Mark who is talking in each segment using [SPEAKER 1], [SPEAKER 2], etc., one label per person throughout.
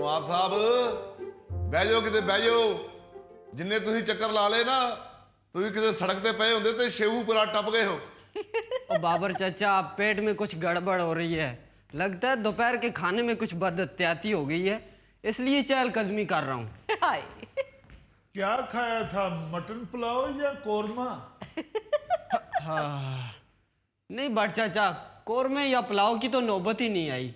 [SPEAKER 1] नवाब साहब बह जाओ किते बह जाओ। जिन्ने तुसीं चक्कर ला ले ना, तुसीं किते सड़क ते पे होंदे ते शेवू पूरा टप गए हो।
[SPEAKER 2] ओ बाबर चाचा, पेट में कुछ गड़बड़ हो रही है। लगता है दोपहर के खाने में कुछ बदहतियाती हो गई है, इसलिए चहलकदमी कर रहा हूँ।
[SPEAKER 3] हाय
[SPEAKER 4] क्या खाया था, मटन पुलाव या कोरमा?
[SPEAKER 2] नहीं बट चाचा, कोरमे या पुलाव की तो नौबत ही नहीं आई।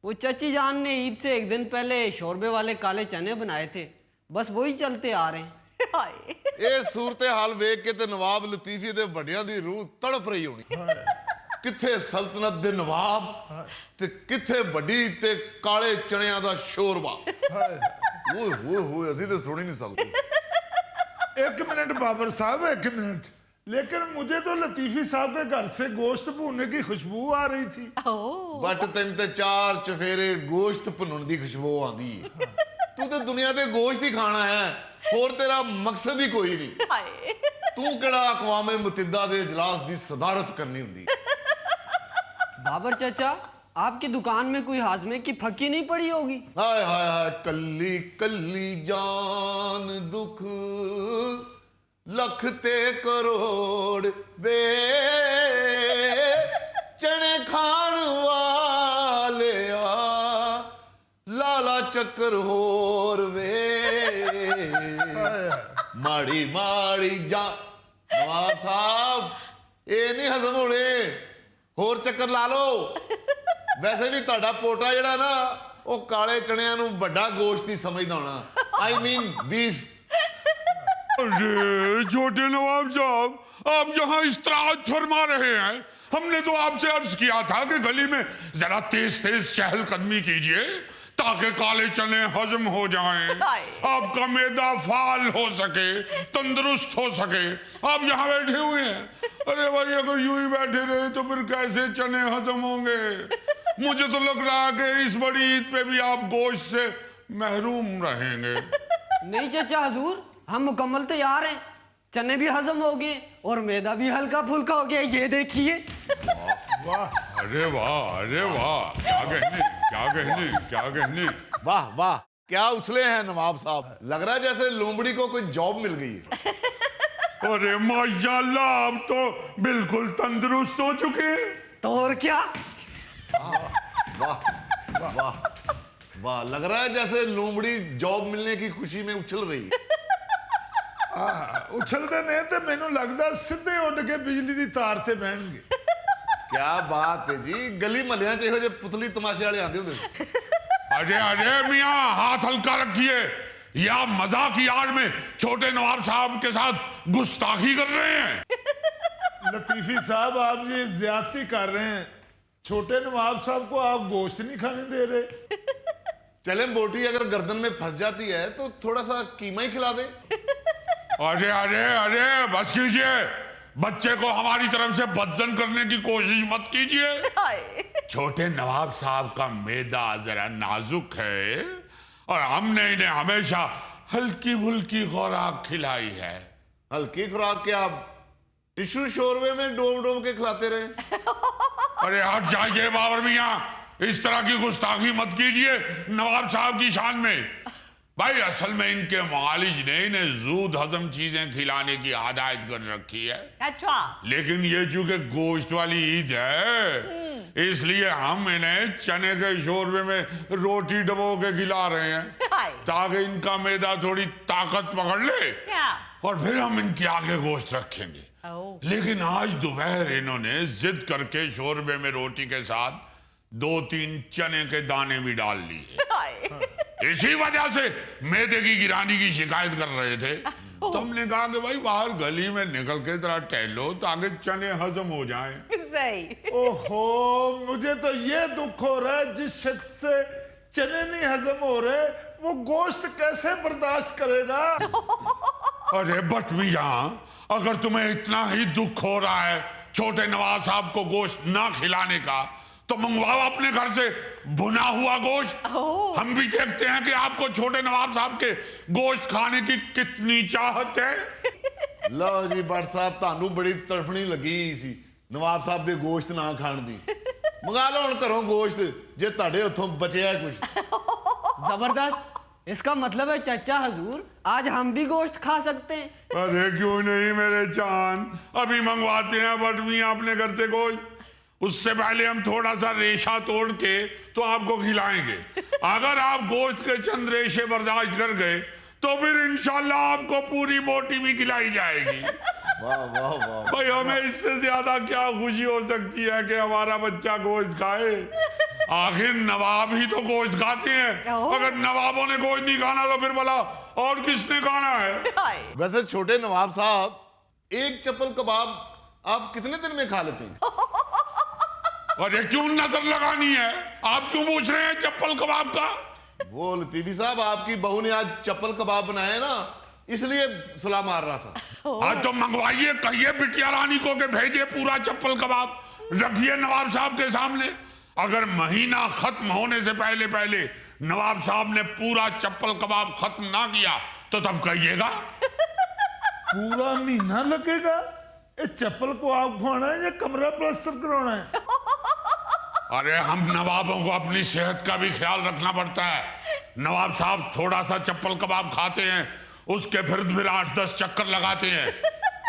[SPEAKER 2] वो चाची जान ने ईद से एक दिन पहले शोरबे वाले काले चने बनाए थे, बस वही चलते आ रहे हैं।
[SPEAKER 3] हाय
[SPEAKER 1] ਇਹ ਸੂਰਤ ਹਾਲ ਵੇਖ ਕੇ ਤੇ ਨਵਾਬ ਲਤੀਫੀ ਦੇ ਵੱਡਿਆਂ ਦੀ ਰੂਹ ਤੜਪ ਰਹੀ ਹੋਣੀ। ਕਿੱਥੇ ਸਲਤਨਤ ਦੇ ਨਵਾਬ ਤੇ ਕਿੱਥੇ ਵੱਡੀ ਤੇ ਕਾਲੇ ਚਣਿਆਂ ਦਾ ਸ਼ੋਰਬਾ। ਓਏ ਹੋਏ ਹੋਏ, ਅਸੀਂ ਤੇ ਸੁਣ ही नहीं सकते।
[SPEAKER 4] एक मिनट बाबर साहब, एक मिनट। लेकिन मुझे तो लतीफी साहब के घर से गोश्त भूनने की खुशबू आ रही थी।
[SPEAKER 1] बट तेन ते चार चफेरे गोश्त भुनन दी खुशबू आंदी है। तू तो दुनिया ते गोश्त ही खाना है, होर तेरा मकसद ही कोई नहीं।
[SPEAKER 3] हाय
[SPEAKER 1] तू केड़ा अक़वामे मुत्तहिदा दे इजलास दी सदारत करनी हुंदी।
[SPEAKER 2] बाबर चाचा, आपकी दुकान में कोई हाजमे की फकी नहीं पड़ी होगी?
[SPEAKER 1] हाय हाय हाय, कल्ली कल्ली जान दुख लख ते करोड़ वे चने खान वाले लाला चक्कर होर वे माड़ी माड़ी जान। नवाब साहब, ये नहीं हजम होने, होर चक्कर ला लो। वैसे भी तुहाडा पोटा जिहड़ा ना, वो काले चणियां नूं वड्डा गोश्त ही समझदा होना। I mean beef.
[SPEAKER 5] अरे छोटे नवाब साहब, आप यहाँ इस्तराहत फरमा रहे हैं। हमने तो आपसे अर्ज किया था कि गली में जरा तेज तेज चहलकदमी कीजिए ताकि काले चने हजम हो जाएं, आपका मैदा फाल हो सके, तंदुरुस्त हो सके। आप यहाँ बैठे हुए हैं। अरे भाई, अगर यूं ही बैठे रहे तो फिर कैसे चने हजम होंगे? मुझे तो लग रहा है कि इस बड़ी ईद पे भी आप गोश्त से महरूम रहेंगे।
[SPEAKER 2] नहीं चाचा हजूर, हम मुकम्मल तैयार हैं। चने भी हजम हो गए और मैदा भी हल्का फुल्का हो गया, ये देखिए।
[SPEAKER 4] वाह,
[SPEAKER 5] अरे वाह, अरे वाह, क्या कहने, क्या कहने, क्या कहने।
[SPEAKER 1] वाह वाह, क्या उछले हैं नवाब साहब। लग रहा है जैसे लोमड़ी को कोई जॉब मिल गई है।
[SPEAKER 5] अरे माशाल्लाह, आप तो बिल्कुल तंदुरुस्त हो चुके हैं।
[SPEAKER 2] तो और क्या।
[SPEAKER 1] वाह वाह वाह, लग रहा है जैसे लोमड़ी जॉब मिलने की खुशी में उछल रही है।
[SPEAKER 4] उछलते ने तो मैनू लगता सीधे उड़ के बिजली की तार से बहणगे।
[SPEAKER 1] क्या बात है जी, गली महलियां च इहो जे पुतली तमाशे वाले आंदे हुंदे सी।
[SPEAKER 5] अरे अरे मियाँ, हाथ हल्का रखिए। या मजाक की आड़ में छोटे नवाब साहब के साथ गुस्ताखी कर रहे हैं।
[SPEAKER 4] लतीफी साहब, आप ये ज्यादती कर रहे हैं। छोटे नवाब साहब को आप गोश्त नहीं खाने दे रहे।
[SPEAKER 1] चले बोटी अगर गर्दन में फंस जाती है तो थोड़ा सा कीमा ही खिला दे।
[SPEAKER 5] अरे अरे अरे, बस कीजिए। बच्चे को हमारी तरफ से बदजन करने की कोशिश मत कीजिए।
[SPEAKER 3] हाय
[SPEAKER 5] छोटे नवाब साहब का मैदा जरा नाजुक है और हमने इन्हें हमेशा हल्की फुल्की खुराक खिलाई है।
[SPEAKER 1] हल्की खुराक क्या, टिश्यू शोरबे में डोब डोब के खिलाते रहे।
[SPEAKER 5] अरे हट जाइए बाबर मियाँ, इस तरह की गुस्ताखी मत कीजिए नवाब साहब की शान में। भाई, असल में इनके मालिज ने इन्हें जूद हजम चीजें खिलाने की आदत कर रखी है।
[SPEAKER 3] अच्छा,
[SPEAKER 5] लेकिन ये चूंकि गोश्त वाली ईद है, इसलिए हम इन्हें चने के शोरबे में रोटी डबो के खिला रहे हैं
[SPEAKER 3] हाय
[SPEAKER 5] ताकि इनका मैदा थोड़ी ताकत पकड़ ले
[SPEAKER 3] क्या?
[SPEAKER 5] और फिर हम इनके आगे गोश्त रखेंगे।
[SPEAKER 3] ओह
[SPEAKER 5] लेकिन आज दोपहर इन्होंने जिद करके शोरबे में रोटी के साथ 2-3 चने के दाने भी डाल लिए।
[SPEAKER 3] हाय
[SPEAKER 5] इसी वजह से मैदे की गिरानी की शिकायत कर रहे थे। तो हमने कहा कि भाई बाहर गली में निकल के जरा टहलो ताकि चने हजम हो जाएं।
[SPEAKER 3] सही।
[SPEAKER 4] ओहो, मुझे तो ये दुख हो रहा है, जिस शख्स से चने नहीं हजम हो रहे वो गोश्त कैसे बर्दाश्त करेगा।
[SPEAKER 5] अरे बट भी यहाँ, अगर तुम्हें इतना ही दुख हो रहा है छोटे नवाज साहब को गोश्त ना खिलाने का, तो मंगवाओ अपने घर से भुना हुआ गोश्त। हम भी देखते हैं कि आपको छोटे नवाब साहब के गोश्त खाने की कितनी चाहत है।
[SPEAKER 1] लो जी बट साहब, तानू बड़ी तड़फनी लगी सी नवाब साहब दे गोश्त ना खाण दी। मंगा लो हुण घरों गोश्त, जे तुहाडे उत्थों बचिया कुछ।
[SPEAKER 2] जबरदस्त। इसका मतलब है चचा हजूर आज हम भी गोश्त खा सकते हैं।
[SPEAKER 5] अरे क्यों नहीं मेरे चांद, अभी मंगवाते हैं बटमी अपने घर से गोश्त। उससे पहले हम थोड़ा सा रेशा तोड़ के तो आपको खिलाएंगे। अगर आप गोश्त के चंद रेशे बर्दाश्त कर गए तो फिर इंशाल्लाह आपको पूरी बोटी भी खिलाई जाएगी।
[SPEAKER 1] वाह वाह वाह।
[SPEAKER 5] भाई हमें इससे ज्यादा क्या खुशी हो सकती है कि हमारा बच्चा गोश्त खाए। आखिर नवाब ही तो गोश्त खाते हैं। अगर नवाबों ने गोश्त नहीं खाना तो फिर भला और किसने खाना है?
[SPEAKER 1] वैसे छोटे नवाब साहब, एक चप्पल कबाब आप कितने दिन में खा लेते हैं?
[SPEAKER 5] अरे क्यों नजर लगानी है? आप क्यों पूछ रहे हैं चप्पल कबाब का?
[SPEAKER 1] वो लतीफी साहब, आपकी बहू ने आज चप्पल कबाब बनाए ना, इसलिए सुला मार रहा था।
[SPEAKER 5] आज तो मंगवाइए, कहिए बिटिया रानी को कि भेजे पूरा चप्पल कबाब, रखिए नवाब साहब के सामने। अगर महीना खत्म होने से पहले पहले नवाब साहब ने पूरा चप्पल कबाब खत्म ना किया तो तब कहिएगा।
[SPEAKER 4] पूरा महीना लगेगा? ये चप्पल को आप खुआना है या कमरा प्लास्टर कराना है?
[SPEAKER 5] अरे हम नवाबों को अपनी सेहत का भी ख्याल रखना पड़ता है। नवाब साहब थोड़ा सा चप्पल कबाब खाते हैं, उसके फिर 8-10 चक्कर लगाते हैं,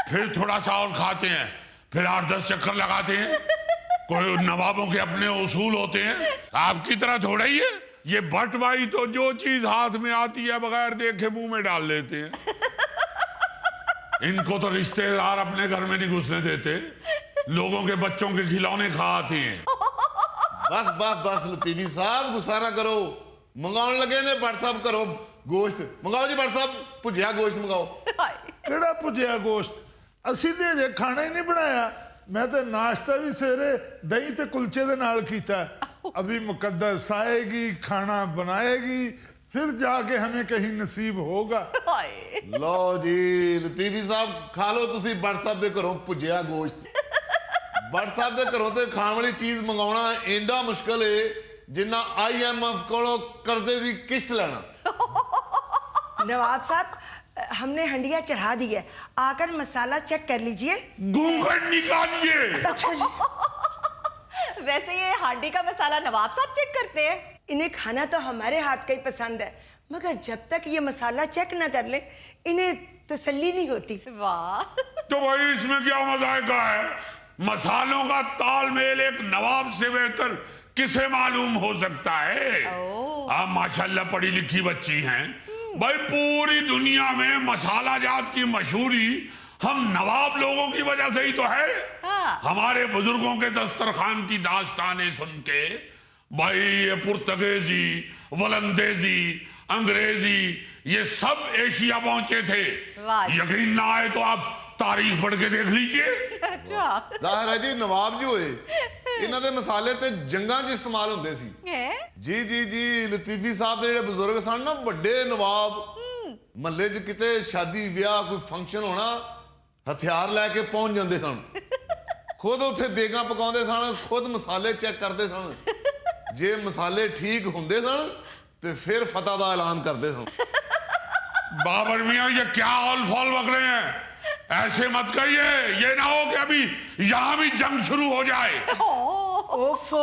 [SPEAKER 5] फिर थोड़ा सा और खाते हैं, फिर 8-10 चक्कर लगाते हैं। कोई नवाबों के अपने उसूल होते हैं, आपकी तरह थोड़ा ही है। ये भट्ट भाई तो जो चीज हाथ में आती है बगैर देखे मुंह में डाल लेते हैं। इनको तो रिश्तेदार अपने घर में नहीं घुसने देते, लोगों के बच्चों के खिलौने खा आते हैं।
[SPEAKER 1] बस बस बस लतीफी साहब, गुस्सा ना करो। मंगाने लगे ने भट्ट साहब, करो गोश्त मंगाओ जी। भट्ट साहब भुजिया गोश्त मंगाओ।
[SPEAKER 4] ਕਿਹੜਾ ਭੁਜਿਆ ਗੋਸ਼ਤ? ਅਸੀਂ ਤੇ ਅਜੇ ਖਾਣਾ ਹੀ ਨਹੀਂ ਬਣਾਇਆ। मैं तो नाश्ता भी सवेरे दही ते कुलचे दे नाल कीता। अभी मुकद्दस आएगी, खाना बनाएगी, फिर जाके हमें कहीं नसीब होगा।
[SPEAKER 1] लो जी लतीफी साहब, खा लो तुसी भट्ट साहब दे घरों भुजिया गोश्त। भट्ट साहब दे घरों ते खाण वाली चीज मंगाउणा एडा मुश्किल है जिन्ना IMF कोलों कर्जे दी किश्त लेना।
[SPEAKER 3] नवाब साहब, हमने हंडिया चढ़ा दी है, आकर मसाला चेक कर लीजिए।
[SPEAKER 5] घूंघट निकालिए।
[SPEAKER 3] अच्छा जी।
[SPEAKER 6] वैसे ये हांडी का मसाला नवाब साहब चेक करते हैं?
[SPEAKER 3] इन्हें खाना तो हमारे हाथ का ही पसंद है, मगर जब तक ये मसाला चेक न कर ले इन्हें तसल्ली नहीं होती।
[SPEAKER 6] वाह।
[SPEAKER 5] तो भाई इसमें क्या मजायका है? मसालों का तालमेल एक नवाब से बेहतर किसे मालूम हो सकता है? आप माशाल्लाह पढ़ी लिखी बच्ची हैं भाई। पूरी दुनिया में मसाला जात की मशहूरी हम नवाब लोगों की वजह से ही तो है। हमारे बुजुर्गों के दस्तरखान की दास्तानें सुन के भाई ये पुर्तगेजी, वलंदेजी, अंग्रेजी ये सब एशिया पहुंचे थे। यकीन ना आए तो आप तारीख पढ़ के देख लीजिए।
[SPEAKER 6] अच्छा।
[SPEAKER 1] ਜ਼ਾਹਿਰ ਹੈ ਜੀ ਨਵਾਬ ਜੋ ਹੋਏ ਇਹਨਾਂ ਦੇ ਮਸਾਲੇ ਤੇ ਜੰਗਾਂ 'ਚ ਇਸਤੇਮਾਲ ਹੁੰਦੇ ਸੀ। ਜੀ ਜੀ ਜੀ ਲਤੀਫੀ ਸਾਹਿਬ ਦੇ ਜਿਹੜੇ ਬਜ਼ੁਰਗ ਸਨ ਨਾ, ਵੱਡੇ ਨਵਾਬ, ਮਹੱਲੇ 'ਚ ਕਿਤੇ ਸ਼ਾਦੀ ਵਿਆਹ ਕੋਈ ਫੰਕਸ਼ਨ ਹੋਣਾ, ਹਥਿਆਰ ਲੈ ਕੇ ਪਹੁੰਚ ਜਾਂਦੇ ਸਨ। ਖੁਦ ਉੱਥੇ ਦੇਗਾਂ ਪਕਾਉਂਦੇ ਸਨ, ਖੁਦ ਮਸਾਲੇ ਚੈੱਕ ਕਰਦੇ ਸਨ। ਜੇ ਮਸਾਲੇ ਠੀਕ ਹੁੰਦੇ ਸਨ ਤੇ ਫਿਰ ਫਤह ਦਾ ਐਲਾਨ ਕਰਦੇ ਸਨ।
[SPEAKER 5] बाबर मियां ये क्या हॉल फॉल बक रहे हैं? ऐसे मत कहिए, ये ना हो कि अभी यहां भी जंग शुरू हो जाए।
[SPEAKER 3] ओफो,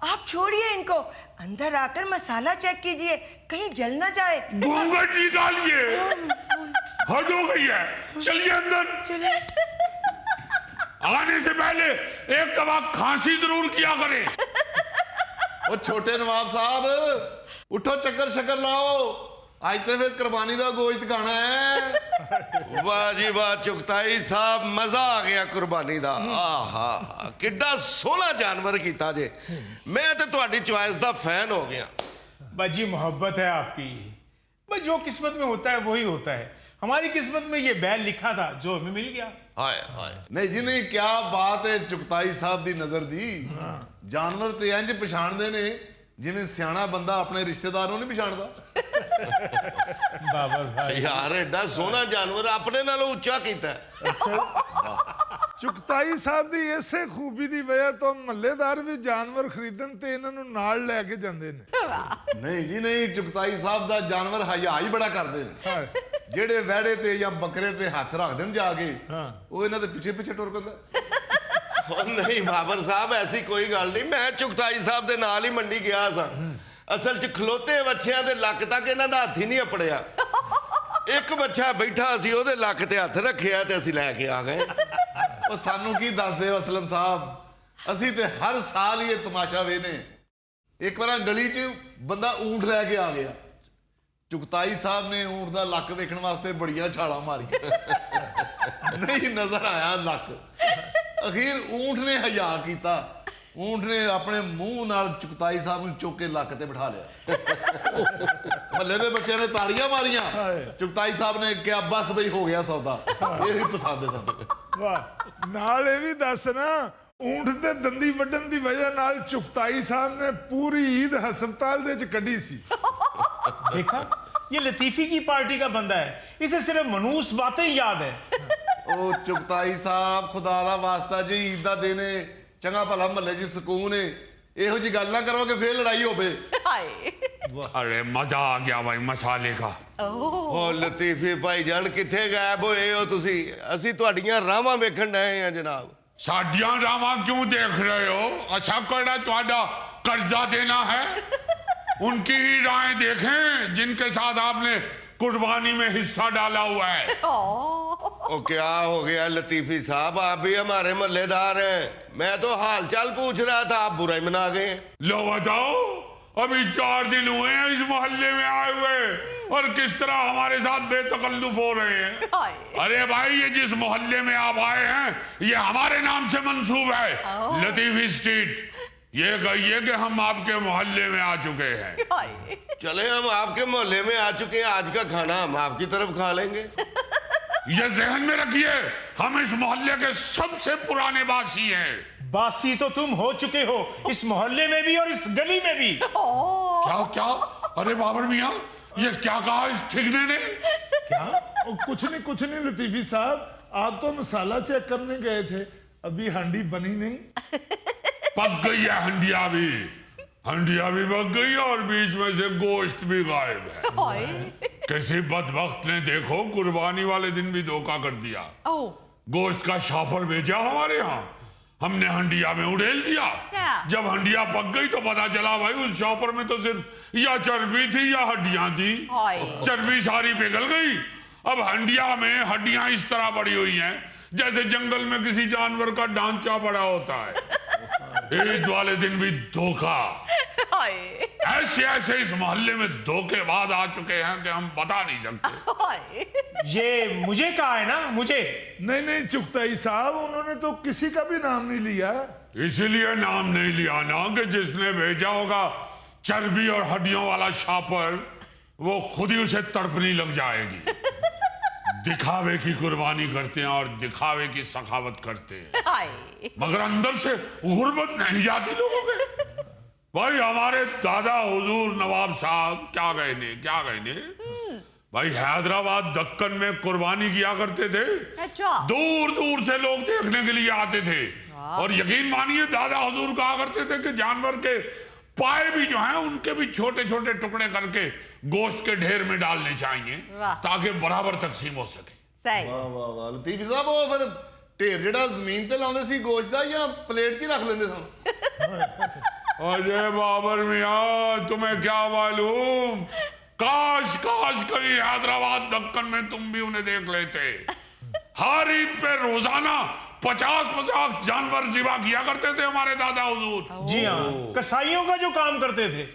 [SPEAKER 3] आप छोड़िए इनको, अंदर आकर मसाला चेक कीजिए, कहीं जल ना जाए।
[SPEAKER 5] घूंघट निकालिए, हद हो गई है। चलिए अंदर।
[SPEAKER 3] चलिए।
[SPEAKER 5] आने से पहले एक दफा खांसी जरूर किया करें।
[SPEAKER 1] ਉਹ ਛੋਟੇ ਨਵਾਬ ਸਾਹਿਬ ਉਠੋ, ਚੱਕਰ ਸ਼ੱਕਰ ਲਾਓ, ਅੱਜ ਤੇ ਫਿਰ ਕੁਰਬਾਨੀ ਦਾ ਗੋਸ਼ਤ ਖਾਣਾ ਹੈ।
[SPEAKER 7] ਵਾਹ ਜੀ ਵਾਹ ਚੁਗਤਾਈ ਸਾਹਿਬ, ਮਜ਼ਾ ਆ ਗਿਆ ਕੁਰਬਾਨੀ ਦਾ। ਆਹਾ ਕਿੱਡਾ ਸੋਹਣਾ ਜਾਨਵਰ ਕੀਤਾ ਜੇ। ਮੈਂ ਤੇ ਤੁਹਾਡੀ ਚੁਆਇਸ ਦਾ ਫੈਨ ਹੋ ਗਿਆ।
[SPEAKER 8] बस जी मोहब्बत है आपकी। बस जो किस्मत में होता है वही होता है। हमारी किस्मत में ये बैल लिखा था जो हमें मिल गया।
[SPEAKER 7] ਹਾਏ ਹਾਏ
[SPEAKER 1] ਨਹੀਂ ਜੀ ਨਹੀਂ, ਕੀ ਬਾਤ ਹੈ ਚੁਗਤਾਈ ਸਾਹਿਬ ਦੀ ਨਜ਼ਰ ਦੀ। ਜਾਨਵਰ ਤੇ ਇੰਜ ਪਛਾਣਦੇ ਨੇ ਜਿਵੇਂ ਸਿਆਣਾ ਬੰਦਾ ਆਪਣੇ ਰਿਸ਼ਤੇਦਾਰ ਨੂੰ ਨਹੀਂ ਪਛਾਣਦਾ।
[SPEAKER 8] बाबर भाई।
[SPEAKER 7] ਯਾਰ ਐਡਾ ਸੋਹਣਾ ਜਾਨਵਰ ਆਪਣੇ ਨਾਲੋਂ ਉੱਚਾ ਕੀਤਾ।
[SPEAKER 4] ਚੁਗਤਾਈ ਸਾਹਿਬ ਦੀ ਇਸੇ ਖੂਬੀ ਦੀ ਵਜ੍ਹਾ ਤੋਂ ਮਹੱਲੇਦਾਰ ਵੀ ਜਾਨਵਰ ਖਰੀਦਣ ਤੇ ਇਹਨਾਂ ਨੂੰ ਨਾਲ ਲੈ ਕੇ ਜਾਂਦੇ ਨੇ।
[SPEAKER 1] ਨਹੀਂ ਜੀ ਨਹੀਂ, ਚੁਗਤਾਈ ਸਾਹਿਬ ਦਾ ਜਾਨਵਰ ਹਯਾ ਹੀ ਬੜਾ ਕਰਦੇ ਨੇ। ਜਿਹੜੇ ਵਹਿੜੇ ਤੇ ਜਾਂ ਬੱਕਰੇ ਤੇ ਹੱਥ ਰੱਖ ਦੇਣ ਜਾ ਕੇ, ਉਹ ਇਹਨਾਂ ਦੇ ਪਿੱਛੇ ਪਿੱਛੇ ਟੁਰ ਪੈਂਦਾ।
[SPEAKER 7] ਉਹ ਨਹੀਂ ਬਾਬਰ ਸਾਹਿਬ, ਐਸੀ ਕੋਈ ਗੱਲ ਨਹੀਂ। ਮੈਂ ਚੁਗਤਾਈ ਸਾਹਿਬ ਦੇ ਨਾਲ ਹੀ ਮੰਡੀ ਗਿਆ ਸਾਂ। ਅਸਲ 'ਚ ਖਲੋਤੇ ਬੱਚਿਆਂ ਦੇ ਲੱਕ ਤੱਕ ਇਹਨਾਂ ਦਾ ਹੱਥ ਹੀ ਨਹੀਂ ਅਪੜਿਆ। ਇੱਕ ਬੱਚਾ ਬੈਠਾ ਸੀ, ਉਹਦੇ ਲੱਕ ਤੇ ਹੱਥ ਰੱਖਿਆ ਤੇ ਅਸੀਂ ਲੈ ਕੇ ਆ ਗਏ।
[SPEAKER 1] ਉਹ ਸਾਨੂੰ ਕੀ ਦੱਸਦੇ ਹੋ ਅਸਲਮ ਸਾਹਿਬ, ਅਸੀਂ ਤੇ ਹਰ ਸਾਲ ਹੀ ਇਹ ਤਮਾਸ਼ਾ ਵੇਖਨੇ। ਇੱਕ ਵਾਰ ਗਲੀ 'ਚ ਬੰਦਾ ਊਂਠ ਲੈ ਕੇ ਆ ਗਿਆ, ਚੁਗਤਾਈ ਸਾਹਿਬ ਨੇ ਊਂਠ ਦਾ ਲੱਕ ਵੇਖਣ ਵਾਸਤੇ ਬੜੀਆਂ ਛਾਲਾਂ ਮਾਰੀਆਂ, ਨਹੀਂ ਨਜ਼ਰ ਆਇਆ ਲੱਕ। ਅਖੀਰ ਊਂਠ ਨੇ ਹਯਾ ਕੀਤਾ, ਊਂਠ ਨੇ ਆਪਣੇ ਮੂੰਹ ਨਾਲ ਚੁਗਤਾਈ ਸਾਹਿਬ ਨੂੰ ਚੁੱਕ ਕੇ ਲੱਕ ਤੇ ਬਿਠਾ ਲਿਆ। ਮਹੱਲੇ ਦੇ ਬੱਚਿਆਂ ਨੇ ਤਾੜੀਆਂ ਮਾਰੀਆਂ, ਚੁਗਤਾਈ ਸਾਹਿਬ ਨੇ ਕਿਹਾ ਬਸ ਬਈ ਹੋ ਗਿਆ ਸੌਦਾ। ਇਹ ਵੀ ਪਸੰਦ ਹੈ ਸਾਨੂੰ।
[SPEAKER 4] ਵਾਹ, ਨਾਲ ਇਹ ਵੀ ਦੱਸ ਨਾ, ਊਂਠ ਦੇ ਦੰਦੀ ਵੱਢਣ ਦੀ ਵਜ੍ਹਾ ਨਾਲ ਚੁਗਤਾਈ ਸਾਹਿਬ ਨੇ ਪੂਰੀ ईद ਹਸਪਤਾਲ ਦੇ ਚ ਕੱਢੀ ਸੀ।
[SPEAKER 8] देखा, ये लतीफी की पार्टी का बंदा है, इसे सिर्फ मनूस बातें ही याद है।
[SPEAKER 1] ਉਹ ਚੁਗਤਾਈ ਸਾਹਿਬ, ਖੁਦਾ ਦਾ ਵਾਸਤਾ ਜੀ, ਈਦ ਦਾ ਦਿਨ ਹੈ, ਚੰਗਾ ਭਲਾ ਮਹੱਲੇ 'ਚ ਸਕੂਨ ਹੈ, ਇਹੋ ਜੀ ਗੱਲ ਨਾ ਕਰੋ ਕਿ ਫੇਰ ਲੜਾਈ ਹੋਵੇ।
[SPEAKER 6] हाय
[SPEAKER 5] अरे मजा आ गया भाई मसाले का।
[SPEAKER 7] ਓ ਲਤੀਫੀ ਭਾਈ ਜਾਨ, ਕਿੱਥੇ ਗਾਇਬ ਹੋਏ ਹੋ ਤੁਸੀਂ? ਅਸੀਂ ਤੁਹਾਡੀਆਂ ਰਾਹਾਂ ਵੇਖਣ ਡਏ ਆ ਜਨਾਬ।
[SPEAKER 5] साडियां रावां क्यों देख रहे हो? अच्छा कड़ा ਤੁਹਾਡਾ कर्जा देना है, उनकी ही राहें देखें जिनके साथ आपने कुर्बानी में हिस्सा डाला हुआ है।
[SPEAKER 7] ओ क्या हो गया लतीफी साहब, आप भी हमारे मोहल्लेदार हैं। मैं तो हाल चाल पूछ रहा था, आप बुरा ही मना गए।
[SPEAKER 5] लो बताओ, अभी 4 दिन हुए हैं इस मोहल्ले में आए हुए और किस तरह हमारे साथ बेतकल्लुफ हो रहे हैं।
[SPEAKER 6] हाय
[SPEAKER 5] अरे भाई, ये जिस मोहल्ले में आप आए हैं ये हमारे नाम से मंसूब है, लतीफी स्ट्रीट। ये कहिए कि हम आपके मोहल्ले में आ चुके हैं।
[SPEAKER 6] हाय
[SPEAKER 7] चले, हम आपके मोहल्ले में आ चुके हैं, आज का खाना हम आपकी तरफ खा लेंगे।
[SPEAKER 5] ये जहन में रखिए, हम इस मोहल्ले के सबसे पुराने वासी हैं।
[SPEAKER 8] बासी तो तुम हो चुके हो, इस मोहल्ले में भी और इस गली में भी।
[SPEAKER 5] क्या क्या? अरे बाबर मियाँ, ये क्या कहा इस ठिगने ने?
[SPEAKER 4] क्या? कुछ नहीं लतीफी साहब, आप तो मसाला चेक करने गए थे, अभी हांडी बनी नहीं।
[SPEAKER 5] पक गई है हंडिया भी पक गई और बीच में से गोश्त भी गायब है।
[SPEAKER 6] हाय
[SPEAKER 5] किसी बदबख्त ने देखो कुर्बानी वाले दिन भी धोखा कर दिया,
[SPEAKER 6] ओ
[SPEAKER 5] गोश्त का शॉपर भेजा हमारे यहाँ, हमने हंडिया में उड़ेल दिया।
[SPEAKER 6] क्या?
[SPEAKER 5] जब हंडिया पक गई तो पता चला भाई उस शॉपर में तो सिर्फ या चर्बी थी या हड्डियां थी।
[SPEAKER 6] हाय
[SPEAKER 5] चर्बी सारी पिघल गई, अब हंडिया में हड्डियां इस तरह पड़ी हुई हैं जैसे जंगल में किसी जानवर का ढांचा पड़ा होता है। ईद वाले दिन भी धोखा।
[SPEAKER 6] हाय
[SPEAKER 5] ऐसे ऐसे इस मोहल्ले में धोखेबाज आ चुके हैं कि हम बता नहीं सकते।
[SPEAKER 6] हाय
[SPEAKER 8] ये मुझे कहा है ना, मुझे।
[SPEAKER 4] नहीं चुगताई साहब, उन्होंने तो किसी का भी नाम नहीं लिया।
[SPEAKER 5] इसलिए नाम नहीं लिया ना कि जिसने भेजा होगा चर्बी और हड्डियों वाला शापर, वो खुद ही उसे तड़पनी लग जाएगी। दिखावे की कुर्बानी करते हैं और दिखावे की सखावत करते हैं,
[SPEAKER 6] हाय
[SPEAKER 5] मगर अंदर से गुर्बत नहीं जाती लोगों के। भाई हमारे दादा हुजूर नवाब साहब क्या गए ने भाई हैदराबाद दक्कन में कुर्बानी किया करते थे।
[SPEAKER 6] अच्छा
[SPEAKER 5] दूर दूर से लोग देखने के लिए आते थे और यकीन मानिए दादा हुजूर कहा करते थे कि जानवर के पाए भी जो हैं उनके भी छोटे छोटे टुकड़े करके गोश्त के ढेर में डालने चाहिए
[SPEAKER 6] वाह।
[SPEAKER 5] ताकि बराबर तकसीम हो सके।
[SPEAKER 6] सही
[SPEAKER 1] ਵਾਹ ਵਾਹ ਵਾਹ ਲਤੀਫ ਸਾਹਿਬ, ਉਹ ਫਿਰ ਢੇਰ ਜਿਹੜਾ ਜ਼ਮੀਨ ਤੇ ਲਾਉਂਦੇ ਸੀ ਗੋਸ਼ਤ ਦਾ ਜਾਂ ਪਲੇਟ 'ਚ ਹੀ ਰੱਖ ਲੈਂਦੇ ਸਨ?
[SPEAKER 5] अजय बाबर मियाँ, तुम्हें क्या मालूम, काश कभी हैदराबाद दक्कन में तुम भी उन्हें देख लेते। हर ईद पे रोजाना 50-50 जानवर जिबा किया करते थे हमारे दादा हुजूर।
[SPEAKER 8] जी हाँ, कसाईयों का जो काम करते थे।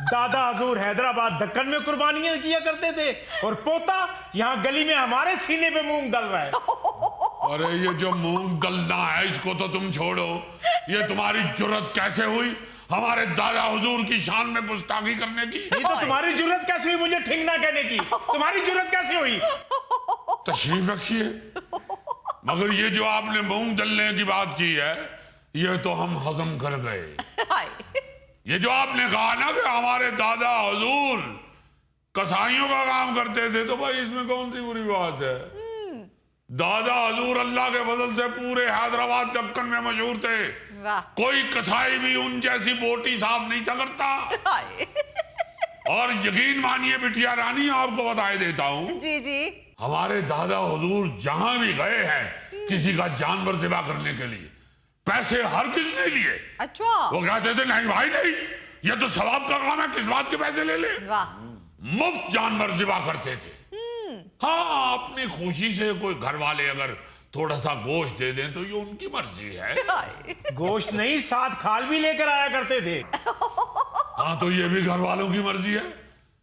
[SPEAKER 8] दादा हजूर हैदराबाद दक्कन में कुर्बानियां किया करते थे और पोता यहाँ गली में हमारे सीने पे मूंग दल रहा है।
[SPEAKER 5] अरे ये जो मूंग गलना है इसको तो तुम छोड़ो, ये तुम्हारी जुर्रत कैसे हुई हमारे दादा हुजूर की शान में गुस्ताखी करने की?
[SPEAKER 8] ये तो तुम्हारी जुर्रत कैसे हुई मुझे ठिंगना कहने की? तुम्हारी जुर्रत कैसे हुई?
[SPEAKER 5] तशरीफ रखिए, मगर ये जो आपने मूंग दलने की बात की है ये तो हम हजम कर गए।
[SPEAKER 6] हाय
[SPEAKER 5] ये जो आपने कहा ना कि हमारे दादा हुजूर कसाईयों का काम करते थे, तो भाई इसमें कौन सी बुरी बात है? दादा हुजूर अल्लाह के फजल से पूरे हैदराबाद दक्कन में मशहूर थे।
[SPEAKER 6] वाह
[SPEAKER 5] कोई कसाई भी उन जैसी बोटी साफ नहीं था करता।
[SPEAKER 6] हाय
[SPEAKER 5] और यकीन मानिए बिटिया रानी, आपको बताए देता हूँ,
[SPEAKER 6] जी जी
[SPEAKER 5] हमारे दादा हुजूर जहां भी गए हैं किसी का जानवर ज़िबा करने के लिए, पैसे हर किस ने लिए।
[SPEAKER 6] अच्छा
[SPEAKER 5] वो कहते थे नहीं भाई नहीं, ये तो सवाब का काम है, किस बात के पैसे ले ले।
[SPEAKER 6] वाह।
[SPEAKER 5] मुफ्त जानवर ज़िबा करते थे। हाँ, अपनी खुशी से कोई घर वाले अगर थोड़ा सा गोश्त दे दें तो ये उनकी मर्जी है।
[SPEAKER 8] गोश्त नहीं, साथ खाल भी लेकर आया करते थे।
[SPEAKER 5] हाँ, तो ये भी घर वालों की मर्जी है,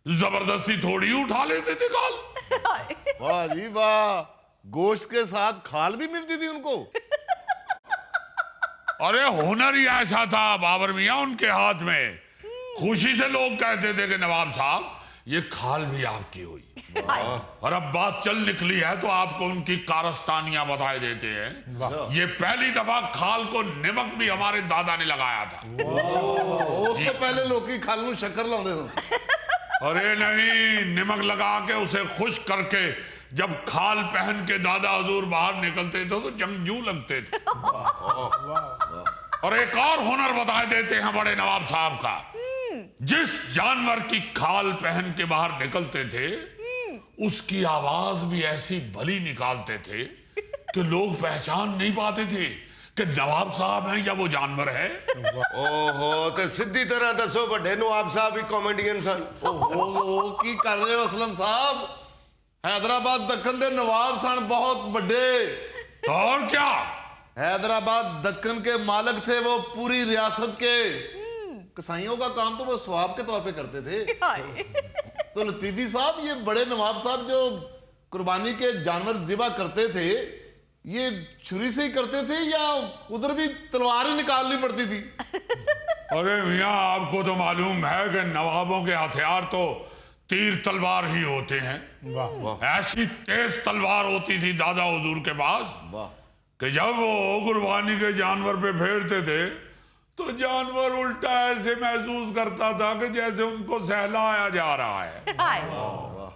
[SPEAKER 5] जबरदस्ती थोड़ी उठा लेते थे खाल।
[SPEAKER 1] वाह जी वाह, गोश्त के साथ खाल भी मिलती थी उनको।
[SPEAKER 5] अरे हुनर ही ऐसा था बाबर मियां उनके हाथ में। खुशी से लोग कहते थे कि नवाब साहब ये खाल भी आपकी हुई। और अब बात चल निकली है तो आपको उनकी कारस्तानियां बताए देते हैं। ये पहली दफा खाल को नमक भी हमारे दादा ने लगाया था।
[SPEAKER 1] उससे पहले लोग की खाल में शक्कर लाते थे।
[SPEAKER 5] अरे नहीं, नमक लगा के उसे खुश करके जब खाल पहन के दादा हुजूर बाहर निकलते थे तो जंगजू लगते थे। और एक और हुनर बताए देते हैं बड़े नवाब साहब का। जिस जानवर की खाल पहन के बाहर निकलते थे उसकी आवाज भी ऐसी भली निकालते थे कि लोग पहचान नहीं पाते थे कि नवाब साहब हैं या वो जानवर है।
[SPEAKER 7] ओहो, ते सीधी तरह दसो बड़े नवाब साहब ही कॉमेडियन सन।
[SPEAKER 1] ओहो की कर रहे हो असलम साहब? हैदराबाद दक्कन के नवाब सन, बहुत बड़े।
[SPEAKER 5] तो और क्या,
[SPEAKER 1] हैदराबाद दक्कन के मालिक थे वो, पूरी रियासत के। कसाईयों का काम तो वो स्वाब के तौर पे करते थे। तो लतीफी साहब, ये बड़े नवाब साहब जो कुर्बानी के जानवर ज़िबा करते थे, ये छुरी से ही करते थे या उधर भी तलवार ही निकालनी पड़ती थी?
[SPEAKER 5] अरे मियाँ, आपको तो मालूम है कि नवाबों के हथियार तो तीर तलवार ही होते हैं। ऐसी तेज तलवार होती थी दादा हुजूर के पास कि जब वो कुर्बानी के जानवर पे फेरते थे तो जानवर उल्टा ऐसे महसूस करता था कि जैसे उनको सहलाया जा रहा है।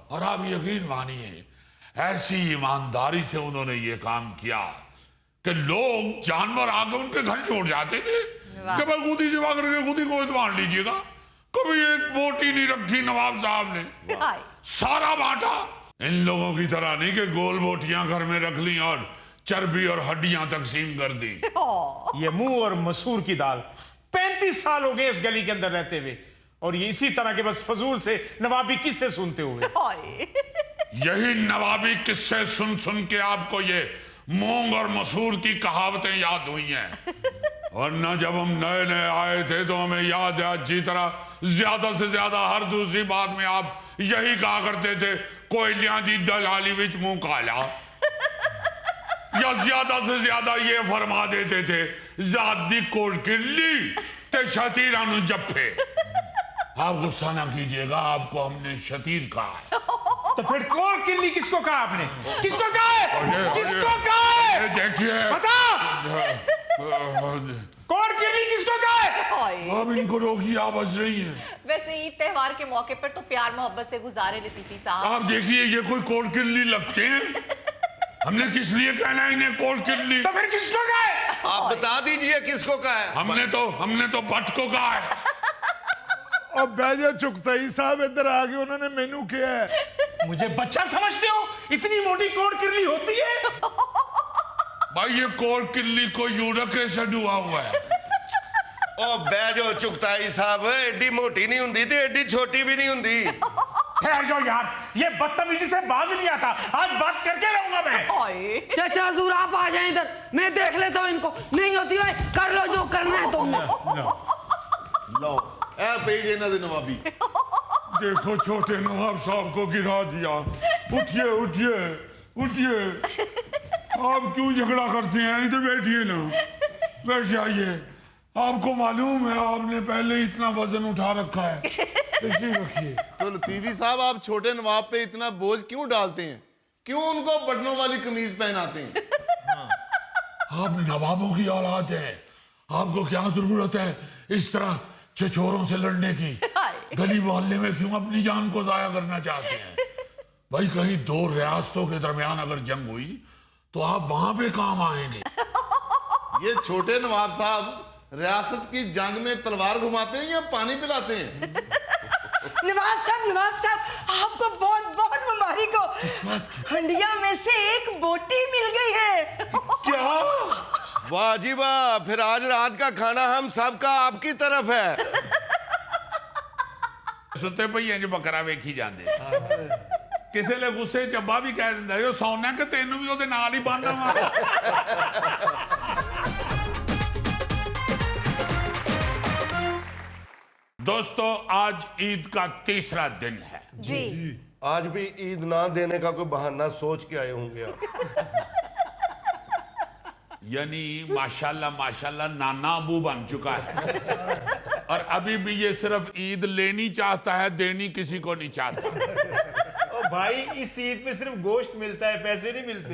[SPEAKER 5] और आप यकीन मानिए, ऐसी ईमानदारी से उन्होंने ये काम किया कि लोग जानवर आके उनके घर छोड़ जाते थे कि भाई खुद ही सेवा करके खुद ही गोश्त बांट लीजिएगा। कभी एक बोटी नहीं रखी नवाब साहब ने, सारा बांटा। इन लोगों की तरह नहीं कि गोल बोटियां घर में रख ली और चर्बी और हड्डियां तकसीम कर दी।
[SPEAKER 8] ये मुंह और मसूर की दाल 35 साल हो गए इस गली के अंदर रहते हुए, और ये इसी तरह के बस फजूल से नवाबी किस्से सुनते हुए।
[SPEAKER 5] यही नवाबी किस्से सुन सुन के आपको ये मूंग और मसूर की कहावतें याद हुई हैं। वरना जब हम नए नए आए थे तो हमें याद है अच्छी तरह, ज्यादा से ज्यादा हर दूसरी बात में आप यही कहा करते थे, कोयलियां दी दलाली विच मुंह काला। या ज्यादा से ज्यादा ये फरमा देते थे, जात दी कोट किल्ली ते शतीरा नु जप्फे। आप गुस्सा ना कीजिएगा, आपको हमने शतीर कहा है।
[SPEAKER 8] तो फिर कोर किल्ली किसको कहा आपने? किसको कहा है? किसको कहा है?
[SPEAKER 5] देखिए,
[SPEAKER 8] बता, कोर किल्ली किसको कहा है?
[SPEAKER 5] अब इनको रोकी, आप हंस रही हैं।
[SPEAKER 6] वैसे ईद त्योहार के मौके पर तो प्यार मोहब्बत से गुजारे लतीफी साहब।
[SPEAKER 5] आप देखिए, ये कोई कोट किल्ली लगते हैं? हमने किस लिए कहना है इन्हें कोट किल्ली?
[SPEAKER 8] तो फिर किसको कहा है?
[SPEAKER 7] आप बता दीजिए किसको कहा है।
[SPEAKER 5] हमने तो भट्ट को कहा है।
[SPEAKER 4] अब बैजा चुगताई साहब इधर आ गए, उन्होंने मेनू किया है।
[SPEAKER 8] मुझे बच्चा समझते हो? इतनी मोटी कोट किल्ली होती है?
[SPEAKER 5] भाई ये कोट किल्ली को यूरक से डुआ हुआ है।
[SPEAKER 7] ओ बैजो चुगताई साहब, एडी मोटी नहीं हुंदी ते एडी छोटी भी नहीं हुंदी।
[SPEAKER 8] ठहर जाओ यार, ये बदतमीजी से बाज नहीं आता। आज बात करके रहूंगा मैं।
[SPEAKER 2] चाचा हुजूर आप आ जाएं इधर, मैं देख लेता हूँ इनको। नहीं होती भाई, कर लो जो करना है तुमने।
[SPEAKER 1] लो ए पे जे ना नवाबी।
[SPEAKER 5] देखो छोटे नवाब साहब को गिरा दिया। उठिए उठिए उठिए, आप क्यों झगड़ा करते हैं? इधर बैठिए ना, बैठ जाइए। आपको मालूम है आपने पहले इतना वजन उठा रखा है, इसी रखिए।
[SPEAKER 1] तो लतीफी साहब, आप छोटे नवाब पे इतना बोझ क्यों डालते हैं? क्यों उनको बटनों वाली कमीज पहनाते हैं?
[SPEAKER 5] आप नवाबों की औलाद हैं, आपको क्या जरूरत है इस तरह छिछोरों से लड़ने की? गली मोहल्ले में क्यों अपनी जान को जाया करना चाहते हैं? भाई कहीं दो रियासतों के दरमियान अगर जंग हुई तो आप वहां पे काम आएंगे।
[SPEAKER 1] ये छोटे नवाब साहब रियासत की जंग में तलवार घुमाते हैं या पानी पिलाते हैं?
[SPEAKER 3] नवाब साहब, आपको बहुत बहुत मुबारक हो। हंडिया में से एक बोटी मिल गई है।
[SPEAKER 5] क्या?
[SPEAKER 7] वाह जी वाह, फिर आज रात का खाना हम सबका आपकी तरफ है।
[SPEAKER 5] ਸੁੱਤੇ ਪਈਆਂ 'ਚ ਬੱਕਰਾ ਵੇਖੀ ਜਾਂਦੇ ਕਿਸੇ ਵੇਲੇ ਗੁੱਸੇ 'ਚ ਅੱਬਾ ਵੀ ਕਹਿ ਦਿੰਦਾ ਉਹ ਸੌਣਾ ਕਿ ਤੈਨੂੰ ਵੀ ਉਹਦੇ ਨਾਲ ਹੀ ਬੰਨ੍ਹਣਾ ਵਾ। दोस्तों आज ईद का तीसरा दिन है।
[SPEAKER 6] जी
[SPEAKER 7] आज भी ईद ना देने का कोई बहाना सोच के आए होंगे आप।
[SPEAKER 5] यानी माशाल्लाह माशाल्लाह नाना अबू बन चुका है और अभी भी ये सिर्फ ईद लेनी चाहता है, देनी किसी को नहीं चाहता।
[SPEAKER 8] ओ भाई इस ईद पे सिर्फ गोश्त मिलता है, पैसे नहीं मिलते।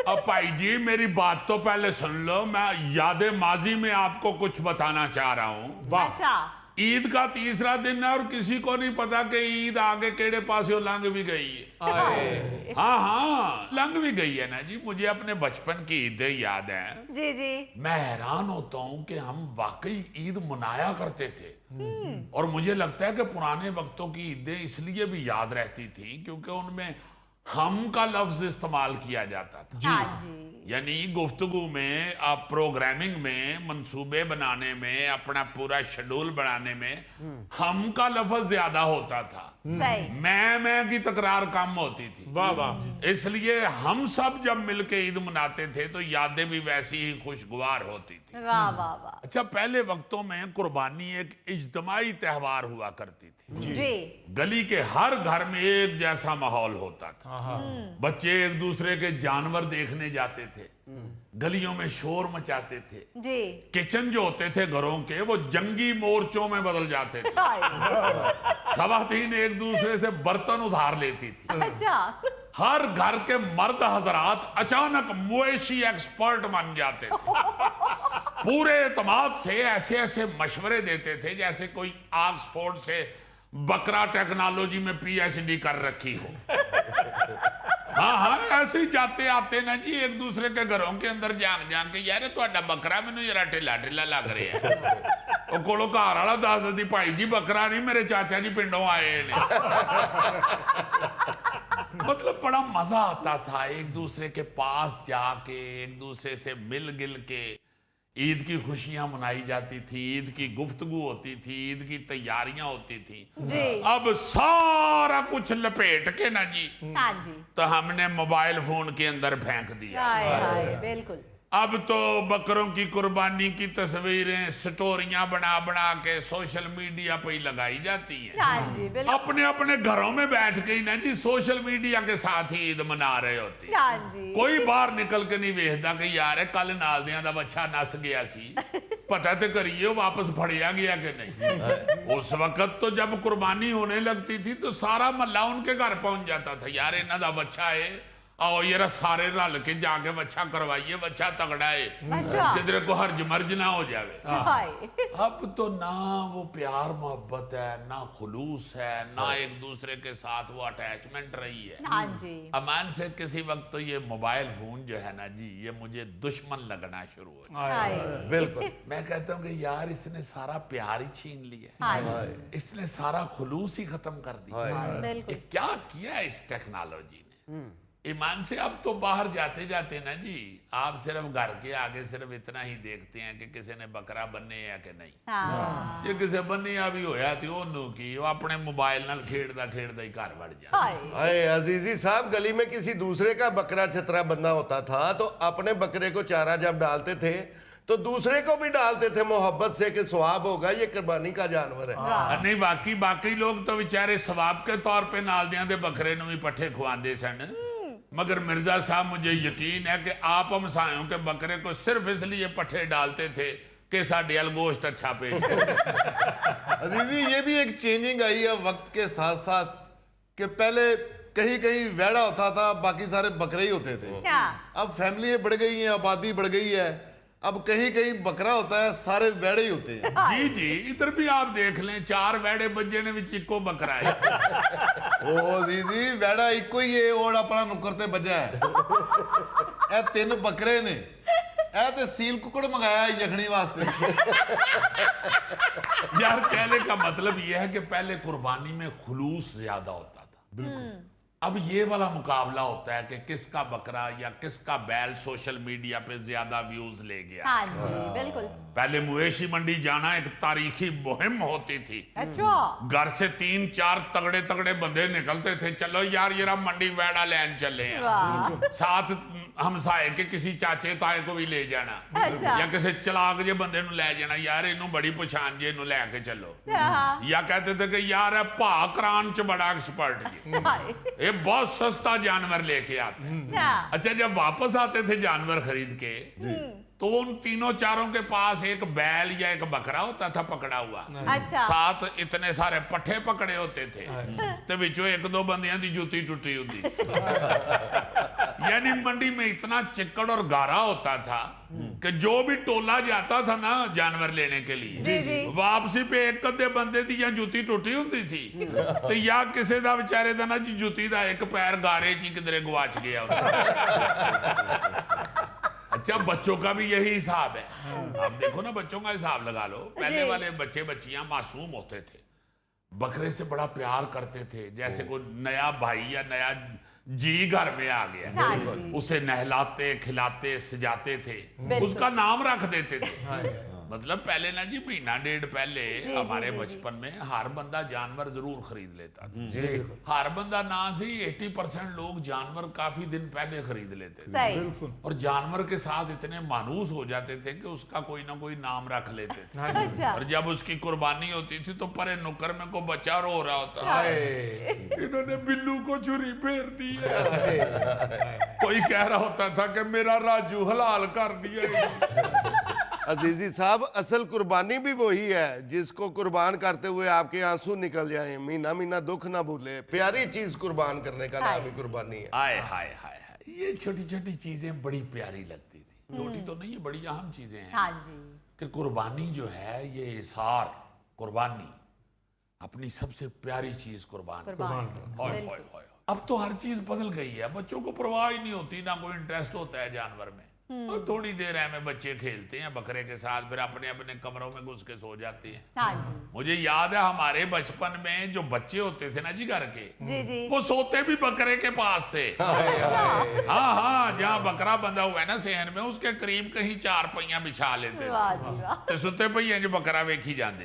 [SPEAKER 5] अब भाई जी मेरी बात तो पहले सुन लो, मैं याद माजी में आपको कुछ बताना चाह रहा हूँ।
[SPEAKER 6] अच्छा
[SPEAKER 5] ईद का तीसरा दिन है और किसी को नहीं पता कि ईद आगे केड़े पास लंघ भी गई है। हाँ हाँ लंघ भी गई है ना जी। मुझे अपने बचपन की ईदें याद हैं।
[SPEAKER 6] जी जी
[SPEAKER 5] मैं हैरान होता हूँ कि हम वाकई ईद मनाया करते थे और मुझे लगता है कि पुराने वक्तों की ईदें इसलिए भी याद रहती थी क्योंकि उनमें हम का लफ्ज इस्तेमाल किया जाता था।
[SPEAKER 6] हाँ जी
[SPEAKER 5] यानी गुफ्तगू में, आप प्रोग्रामिंग में, मंसूबे बनाने में, अपना पूरा शेड्यूल बनाने में हम का लफ्ज ज्यादा होता था।
[SPEAKER 6] सही
[SPEAKER 5] मैं की तकरार कम होती थी।
[SPEAKER 8] वाह वाह।
[SPEAKER 5] इसलिए हम सब जब मिलके ईद मनाते थे तो यादें भी वैसी ही खुशगवार होती थी।
[SPEAKER 6] वाह वाह वाह।
[SPEAKER 5] अच्छा पहले वक्तों में कुर्बानी एक इज्तमाई त्यौहार हुआ करती थी।
[SPEAKER 6] जी
[SPEAKER 5] गली के हर घर में एक जैसा माहौल होता था। बच्चे एक दूसरे के जानवर देखने जाते थे, गलियों में शोर मचाते थे।
[SPEAKER 6] जी
[SPEAKER 5] किचन जो होते थे घरों के वो जंगी मोर्चों में बदल जाते थे। खवातीन एक दूसरे से बर्तन उधार लेती थी।
[SPEAKER 6] अच्छा
[SPEAKER 5] हर घर के मर्द हजरात अचानक मवेशी एक्सपर्ट बन जाते थे। पूरे एतमाद से ऐसे ऐसे मशवरे देते थे जैसे कोई ऑक्सफोर्ड से बकरा टेक्नोलॉजी में पीएचडी कर रखी हो। हाँ हाँ ऐसे ही जाते आते ना जी एक दूसरे के घरों के अंदर जाग के यार तुहाडा बकरा मैनू जरा ढिला ढिला लग रहा है। कोलों घर वाला दस दिंदी भाई जी बकरा नहीं मेरे चाचा जी पिंडों आए ने। मतलब बड़ा मजा आता था एक दूसरे के पास जाके एक दूसरे से मिल गिल के ईद की खुशियां मनाई जाती थी, ईद की गुफ्तगू होती थी, ईद की तैयारियां होती थी।
[SPEAKER 6] जी
[SPEAKER 5] अब सारा कुछ लपेट के ना जी
[SPEAKER 6] हाँ जी
[SPEAKER 5] तो हमने मोबाइल फोन के अंदर फेंक दिया।
[SPEAKER 6] हाय हाय बिल्कुल।
[SPEAKER 5] अब तो बकरों की कुर्बानी की तस्वीरें स्टोरियां बना बना के सोशल मीडिया पे ही लगाई जाती हैं।
[SPEAKER 6] हाँ जी बिल्कुल।
[SPEAKER 5] अपने अपने घरों में बैठ के ही ना जी सोशल मीडिया के साथ ही ईद मना रहे होते हैं।
[SPEAKER 6] हाँ जी
[SPEAKER 5] कोई बाहर निकल के नहीं वेखदा कि यार कल नालदियां दा बच्चा नस गया सी, पता तो करिए वापस फड़िया गया कि नहीं। उस वक्त तो जब कुर्बानी होने लगती थी तो सारा मोहल्ला उनके घर पहुंच जाता था, यार इन्हां दा बच्चा है, आओ यार सारे रल के जाके बच्चा करवाइए, बच्चा तगड़ा है,
[SPEAKER 6] अच्छा।
[SPEAKER 5] किधरे को हर्ज मर्ज ना हो जावे।
[SPEAKER 6] हाय
[SPEAKER 5] अब तो ना वो प्यार मोहब्बत है, ना खुलूस है, ना एक दूसरे के साथ वो अटैचमेंट रही है।
[SPEAKER 6] हाँ जी
[SPEAKER 5] अमान से किसी वक्त तो ये मोबाइल फोन जो है ना जी ये मुझे दुश्मन लगना शुरू हो गया।
[SPEAKER 6] हाय
[SPEAKER 7] बिल्कुल
[SPEAKER 5] मैं कहता हूँ कि यार इसने सारा प्यार ही छीन लिया,
[SPEAKER 6] हाँ
[SPEAKER 5] इसने सारा खुलूस ही खत्म कर दिया।
[SPEAKER 6] बिल्कुल।
[SPEAKER 5] ये क्या किया इस टेक्नोलॉजी ने। ईमान से अब तो बाहर जाते जाते ना जी आप सिर्फ घर के आगे सिर्फ इतना ही देखते हैं कि किसी ने बकरा बन्ने या कि नहीं।
[SPEAKER 6] हाँ
[SPEAKER 5] जे किसी बन्ने भी होया तो ओनू की वो अपने मोबाइल नाल खेड़दा खेड़दा ही घर वड़ जा।
[SPEAKER 6] हाय
[SPEAKER 7] अरे अजीजी साहब गली में किसी दूसरे का बकरा छतरा बंधा होता था तो अपने बकरे को चारा जब डालते थे तो दूसरे को भी डालते थे मोहब्बत से कि सवाब होगा, ये कुर्बानी का जानवर है।
[SPEAKER 5] नहीं बाकी लोग तो बेचारे सवाब के तौर पे नालदियां दे बकरे नूं भी पट्ठे खुआंदे सन, मगर मिर्जा साहब मुझे यकीन है कि आप हमसायों के बकरे को सिर्फ इसलिए पट्ठे डालते थे कि साडे अल गोश्त अच्छा पेश
[SPEAKER 1] अजीजी ये भी एक चेंजिंग आई है वक्त के साथ साथ कि पहले कहीं कहीं वैड़ा होता था बाकी सारे बकरे ही होते थे।
[SPEAKER 6] क्या
[SPEAKER 1] अब फैमिली बढ़ गई है, आबादी बढ़ गई है, अब कहीं कहीं बकरा होता है सारे वैड़े ही होते हैं।
[SPEAKER 5] जी जी इधर भी आप देख लें 4 वैड़े बजे ने विच इको बकरा है।
[SPEAKER 1] ओ जी वैड़ा इको ही है और अपना नुकर ते बजा है। ए 3 बकरे ने ए ते सील कुकड़ मंगाया है यखनी वास्ते।
[SPEAKER 5] यार कहने का मतलब यह है कि पहले कुर्बानी में खुलूस ज्यादा होता था। अब ये वाला मुकाबला होता है कि किसका बकरा या किसका बैल सोशल मीडिया पे ज्यादा व्यूज ले गया।
[SPEAKER 6] हाँ जी बिल्कुल।
[SPEAKER 5] पहले मवेशी मंडी जाना एक तारीखी मुहिम होती थी।
[SPEAKER 6] अच्छा।
[SPEAKER 5] घर से 3-4 तगड़े तगड़े बंदे निकलते थे, चलो यार ये मंडी वेड़ा लैन चले हैं। साथ हमसाए के किसी चाचे ताए को भी ले जाना,
[SPEAKER 6] अच्छा।
[SPEAKER 5] या किसी चलाक जे बंदे नु ले जाना, यार इनू बड़ी पहचान जे इनू लेके चलो।
[SPEAKER 6] हाँ।
[SPEAKER 5] या कहते थे कि यार भा करान च बड़ा एक्सपर्ट जी,
[SPEAKER 6] हाय।
[SPEAKER 5] ये बहुत सस्ता जानवर लेके आते हैं।
[SPEAKER 6] हाँ।
[SPEAKER 5] अच्छा, जब वापस आते थे जानवर खरीद के तो उन तीनों चारों के पास एक बैल या एक बकरा होता था पकड़ा हुआ।
[SPEAKER 6] अच्छा।
[SPEAKER 5] साथ इतने सारे पट्ठे पकड़े होते थे, तो विचों 1-2 बंदियां दी जूती टूटी होती यानी मंडी में इतना चिक्कड़ और गारा होता था कि जो भी टोला जाता था ना जानवर लेने के लिए,
[SPEAKER 6] जी जी।
[SPEAKER 5] वापसी पे एक अद्धे बंदे दी या जूती टूटी होती सी, तो या किसी दा बेचारे दा ना जी जूती दा एक पैर गारे च किधरे गवाच गया होता। अच्छा, बच्चों का भी यही हिसाब है। आप देखो ना, बच्चों का हिसाब लगा लो। पहले वाले बच्चे बच्चियां मासूम होते थे, बकरे से बड़ा प्यार करते थे, जैसे कोई नया भाई या नया जी घर में आ गया, उसे नहलाते खिलाते सजाते थे, उसका नाम रख देते थे। मतलब पहले ना जी 1.5 महीना पहले हमारे बचपन में हर बंदा जानवर जरूर खरीद लेता था। हर बंदा ना से 80% लोग जानवर काफी दिन पहले खरीद लेते थे, और जानवर के साथ इतने मानूस हो जाते थे कि उसका कोई ना कोई नाम रख लेते थे।
[SPEAKER 6] अच्छा।
[SPEAKER 5] और जब उसकी कुर्बानी होती थी तो परे नुक्कर में को बच्चा रो रहा होता, इन्होंने बिल्लू को छुरी फेर दी है। कोई कह रहा होता था कि मेरा राजू हलाल कर दिया।
[SPEAKER 7] अजीजी साहब, असल कुर्बानी भी वही है जिसको कुर्बान करते हुए आपके आंसू निकल जाएं, महीना महीना दुख ना भूले। प्यारी चीज कुर्बान करने का नाम ही कुर्बानी है।
[SPEAKER 5] हाय हाय हाय हाय, ये छोटी छोटी चीजें बड़ी प्यारी लगती थी। छोटी तो नहीं है, बड़ी अहम चीजें हैं।
[SPEAKER 6] हाँ जी।
[SPEAKER 5] कि कुर्बानी जो है, ये इसार कुर्बानी, अपनी सबसे प्यारी चीज कुर्बान। होय होय होय। अब तो हर चीज बदल गई है, बच्चों को परवाह ही नहीं होती, ना कोई इंटरेस्ट होता है जानवर में। और थोड़ी देर है में बच्चे खेलते हैं बकरे के साथ, फिर अपने अपने कमरों में घुस के सो जाते हैं।
[SPEAKER 6] हाँ जी।
[SPEAKER 5] मुझे याद है हमारे बचपन में जो बच्चे होते थे ना जी घर के,
[SPEAKER 6] जी जी।
[SPEAKER 5] वो सोते भी बकरे के पास थे। हाँ हाँ, जहाँ बकरा बंधा हुआ है ना सहन में, उसके करीब कहीं 4 पहियां बिछा लेते
[SPEAKER 6] वाह जी वाह।
[SPEAKER 5] ते सुते पहिए जो बकरा वेखी जाते।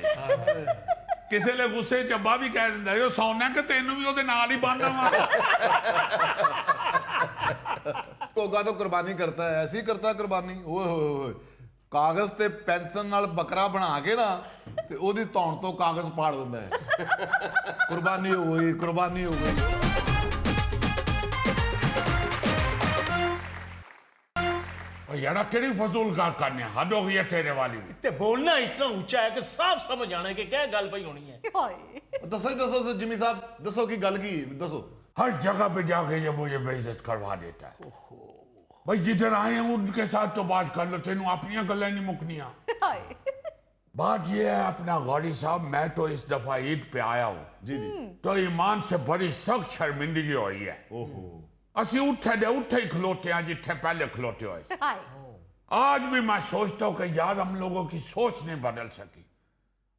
[SPEAKER 5] किसी ने गुस्से चब्बा भी कह दिंदा, यो सौना कि तेनू भी ओदे नाल ही बन्नना वा।
[SPEAKER 1] टोगा तो कुर्बानी करता है, ऐसी करता है कुर्बानी। ओए होए होए, कागज ते पेंसिल नाल बकरा बना के ना ते ओदी धौण तो कागज फाड़ दिंदा है। कुर्बानी हो गई, कुर्बानी हो गई।
[SPEAKER 5] यारा केड़ी फजूल का करने, हद हो गई है तेरे वाली भी।
[SPEAKER 8] ते बोलना इतना ऊंचा है कि साफ समझ आना है कि क्या गल पई होनी है।
[SPEAKER 6] हाय।
[SPEAKER 1] दसो जिमी साहब, दसो की गल की दसो।
[SPEAKER 5] हर जगह पे जाके ये मुझे बेइज्जत करवा देता है। भाई जिधर आए हैं उनके साथ तो बात कर लो, तेनू अपनी गल्लां नहीं मुकनियां।
[SPEAKER 6] हाय।
[SPEAKER 5] बात ये है अपना गौरी साहब, मैं तो इस दफा ईद पे आया हूँ
[SPEAKER 1] जी जी।
[SPEAKER 5] तो ईमान से बड़ी सख्त शर्मिंदगी हुई है।
[SPEAKER 1] ओहो,
[SPEAKER 5] असि उठे ही खलोते हैं जिथे पहले खलोते हुए से।
[SPEAKER 6] हाय।
[SPEAKER 5] आज भी मैं सोचता हूँ कि यार हम लोगों की सोच नहीं बदल सकी।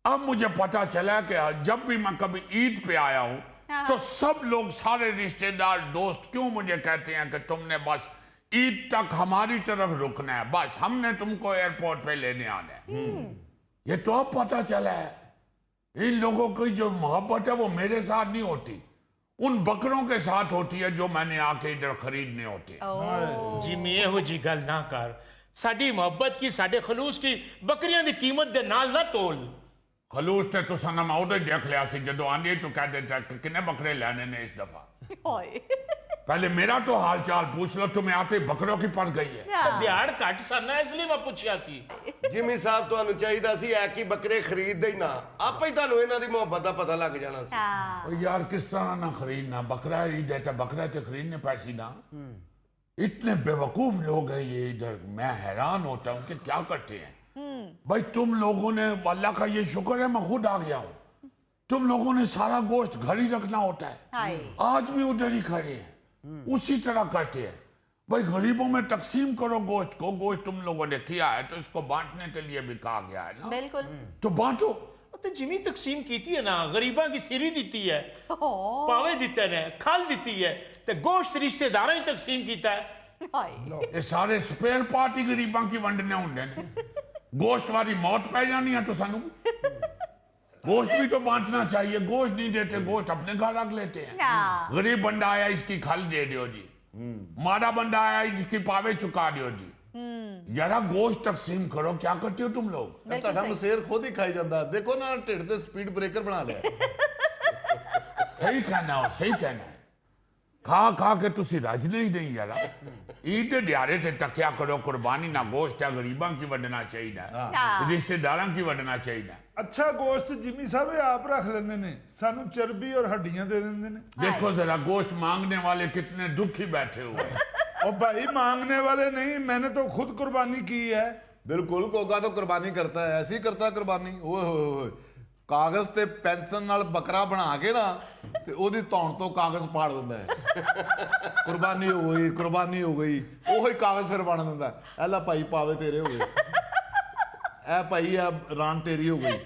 [SPEAKER 5] अब मुझे पता चला कि जब भी मैं कभी ईद पे आया हूँ तो सब लोग, सारे रिश्तेदार दोस्त क्यों मुझे कहते हैं कि तुमने बस ईद तक हमारी तरफ रुकना है, बस हमने तुमको एयरपोर्ट पे लेने आना है। ये तो अब पता चला है, इन लोगों की जो मोहब्बत है वो मेरे साथ नहीं होती, उन बकरों के साथ होती है जो मैंने आके इधर खरीदने होते हैं।
[SPEAKER 8] जिमी ਇਹੋ जी गल ना कर, साडी मोहब्बत की, साडे खलूस की बकरियां दी कीमत दे नाल ना तोल।
[SPEAKER 5] खलूस ते तुसा ना मैं उधर देख लिया सी जदों आंदी तो कह देता कि कितने बकरे लेने ने इस दफा।
[SPEAKER 6] हाय।
[SPEAKER 5] पहले मेरा तो हाल चाल पूछ लो, तुम्हें आते बकरों की पड़ गई है।
[SPEAKER 8] दिहाड़ घट सरना इसलिए मैं पूछया सी।
[SPEAKER 7] जिमी साहब, ਤੁਹਾਨੂੰ ਚਾਹੀਦਾ ਸੀ ਐ ਕਿ ਬੱਕਰੇ ਖਰੀਦਦੇ ਹੀ ਨਾ, ਆਪੇ ਹੀ ਤੁਹਾਨੂੰ ਇਹਨਾਂ ਦੀ ਮੁਹੱਬਤ ਦਾ ਪਤਾ ਲੱਗ ਜਾਣਾ ਸੀ।
[SPEAKER 6] हाँ।
[SPEAKER 5] और यार किस तरह ना खरीदना, बकरा ही देता, बकरा तो खरीदने पैसे ना। इतने बेवकूफ लोग हैं ये इधर, मैं हैरान होता हूँ कि क्या करते हैं। भाई तुम लोगों ने, अल्लाह का ये शुक्र है मैं खुद आ गया हूँ, तुम लोगों ने सारा गोश्त घर ही रखना होता है।
[SPEAKER 6] हाय।
[SPEAKER 5] आज भी उधर ही खड़े हैं, उसी तरह करते हैं। भाई गरीबों में तकसीम करो गोश्त को, गोश्त तुम लोगों ने किया है तो इसको बांटने के लिए भी कहा गया है ना,
[SPEAKER 6] बिल्कुल।
[SPEAKER 5] तो बांटो।
[SPEAKER 8] ਤੇ ਜਿਵੇਂ ਤਕਸੀਮ ਕੀਤੀ ਹੈ ਨਾ, ਗਰੀਬਾਂ ਦੀ ਸਿਰੀ ਦਿੱਤੀ ਹੈ, ਪਾਵੇ ਦਿੱਤੇ ਨੇ, ਖਲ ਦਿੱਤੀ ਹੈ, ਤੇ ਗੋਸ਼ਤ ਰਿਸ਼ਤੇਦਾਰਾਂ ਹੀ ਤਕਸੀਮ ਕੀਤਾ ਹੈ।
[SPEAKER 6] ਹਾਏ
[SPEAKER 5] ये सारे स्पेयर पार्ट ही गरीबां की वंडने होंगे ने गोश्त वाली मौत पै जानी है तो सानू गोश्त भी तो बांटना चाहिए। गोश्त नहीं देते, गोश्त अपने घर रख लेते हैं।
[SPEAKER 6] ना।
[SPEAKER 5] गरीब बंदा आया इसकी खल दे दियो जी, माड़ा बंदा आया इसकी पावे चुका दियो जी। यारा गोश्त तकसीम करो, क्या करते हो तुम लोग?
[SPEAKER 1] ਤੁਹਾਡਾ ਮਸੇਰ ਖੁਦ ਹੀ ਖਾਈ ਜਾਂਦਾ। ਦੇਖੋ ਨਾ ਢਿੱਡ ਤੇ ਸਪੀਡ ਬ੍ਰੇਕਰ ਬਣਾ ਲਿਆ।
[SPEAKER 5] सही कहना हो, सही कहना है। खा खा के तुसी रज नहीं नहीं यारा। ईद दे दिहाड़े ते टक्या करो, कुर्बानी ना गोश्त है गरीबां की वंडना चाहिए, रिश्तेदारां की वंडना चाहिए।
[SPEAKER 4] ਅੱਛਾ ਗੋਸ਼ਤ ਜਿਮੀ ਸਾਹਿਬ ਇਹ ਆਪ ਰੱਖ ਲੈਂਦੇ ਨੇ, ਸਾਨੂੰ ਚਰਬੀ ਔਰ ਹੱਡੀਆਂ ਦੇ ਦਿੰਦੇ ਨੇ।
[SPEAKER 5] देखो जरा गोश्त मांगने वाले कितने दुखी बैठे हुए हैं।
[SPEAKER 4] और भाई मांगने वाले नहीं, मैंने तो खुद कुर्बानी की है।
[SPEAKER 1] ਬਿਲਕੁਲ ਕੋਗਾ ਤਾਂ ਕੁਰਬਾਨੀ ਕਰਤਾ ਹੈ, ਐਸੀ ਕਰਤਾ ਕੁਰਬਾਨੀ। ਓਏ ਹੋਏ ਹੋਏ, ਕਾਗਜ਼ ਤੇ ਪੈਨਸਲ ਨਾਲ ਬੱਕਰਾ ਬਣਾ ਕੇ ਨਾ ਤੇ ਉਹਦੀ ਧੌਣ ਤੋਂ ਕਾਗਜ਼ ਪਾੜ ਦਿੰਦਾ ਹੈ। ਕੁਰਬਾਨੀ ਹੋ ਗਈ, ਕੁਰਬਾਨੀ ਹੋ ਗਈ, ਉਹੀ ਕਾਗਜ਼ ਫਿਰ ਬਣ ਦਿੰਦਾ ਹੈ। ਇਹ ਲੈ ਭਾਈ ਪਾਵੇ ਤੇਰੇ ਹੋ ਗਏ, ਇਹ ਭਾਈ ਆ ਰਾਨ ਤੇਰੀ ਹੋ ਗਈ,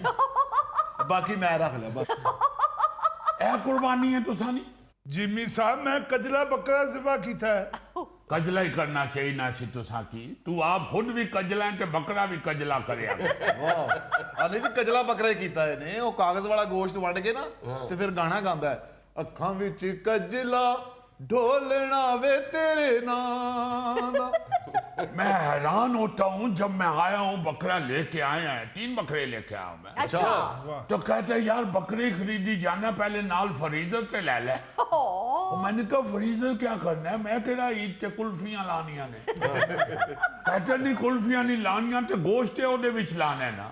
[SPEAKER 1] ਬਾਕੀ ਮੈਂ ਰੱਖ ਲਿਆ ਬਸ।
[SPEAKER 5] ए कुर्बानी है तुसा नहीं
[SPEAKER 4] जिमी साहब मैं कजला बकरा ज़िबा कीता है।
[SPEAKER 5] कजला ही करना चाहिए ना सी तुसा की। तू आप खुद भी कजला है ते बकरा भी कजला करे।
[SPEAKER 1] ਵਾਹ ਆ ਨਹੀਂ ਜੀ ਕਜਲਾ ਬੱਕਰਾ ਹੀ ਕੀਤਾ ਇਹਨੇ। ਉਹ ਕਾਗਜ਼ ਵਾਲਾ ਗੋਸ਼ਤ ਵੰਡ ਕੇ ਨਾ ਤੇ ਫਿਰ ਗਾਣਾ ਗਾਉਂਦਾ ਹੈ, ਅੱਖਾਂ ਵਿੱਚ ਕਜਲਾ ਢੋਲਣਾ ਵੇ ਤੇਰੇ ਨਾਂ ਦਾ।
[SPEAKER 5] मैं हैरान होता हूँ जब मैं आया हूँ, बकरा लेके आया है, 3 बकरे लेके आया हूँ मैं।
[SPEAKER 6] अच्छा
[SPEAKER 5] तो कहते हैं यार बकरी खरीदी जाना, पहले नाल फ्रीजर से ले ले। और मैंने कहा फ्रीजर क्या करना है, मैं कह ईद से कुल्फियां लानिया ने। कहते नहीं कुल्फियां नहीं लानिया तो गोश्त है ओदे विच लाना है ना।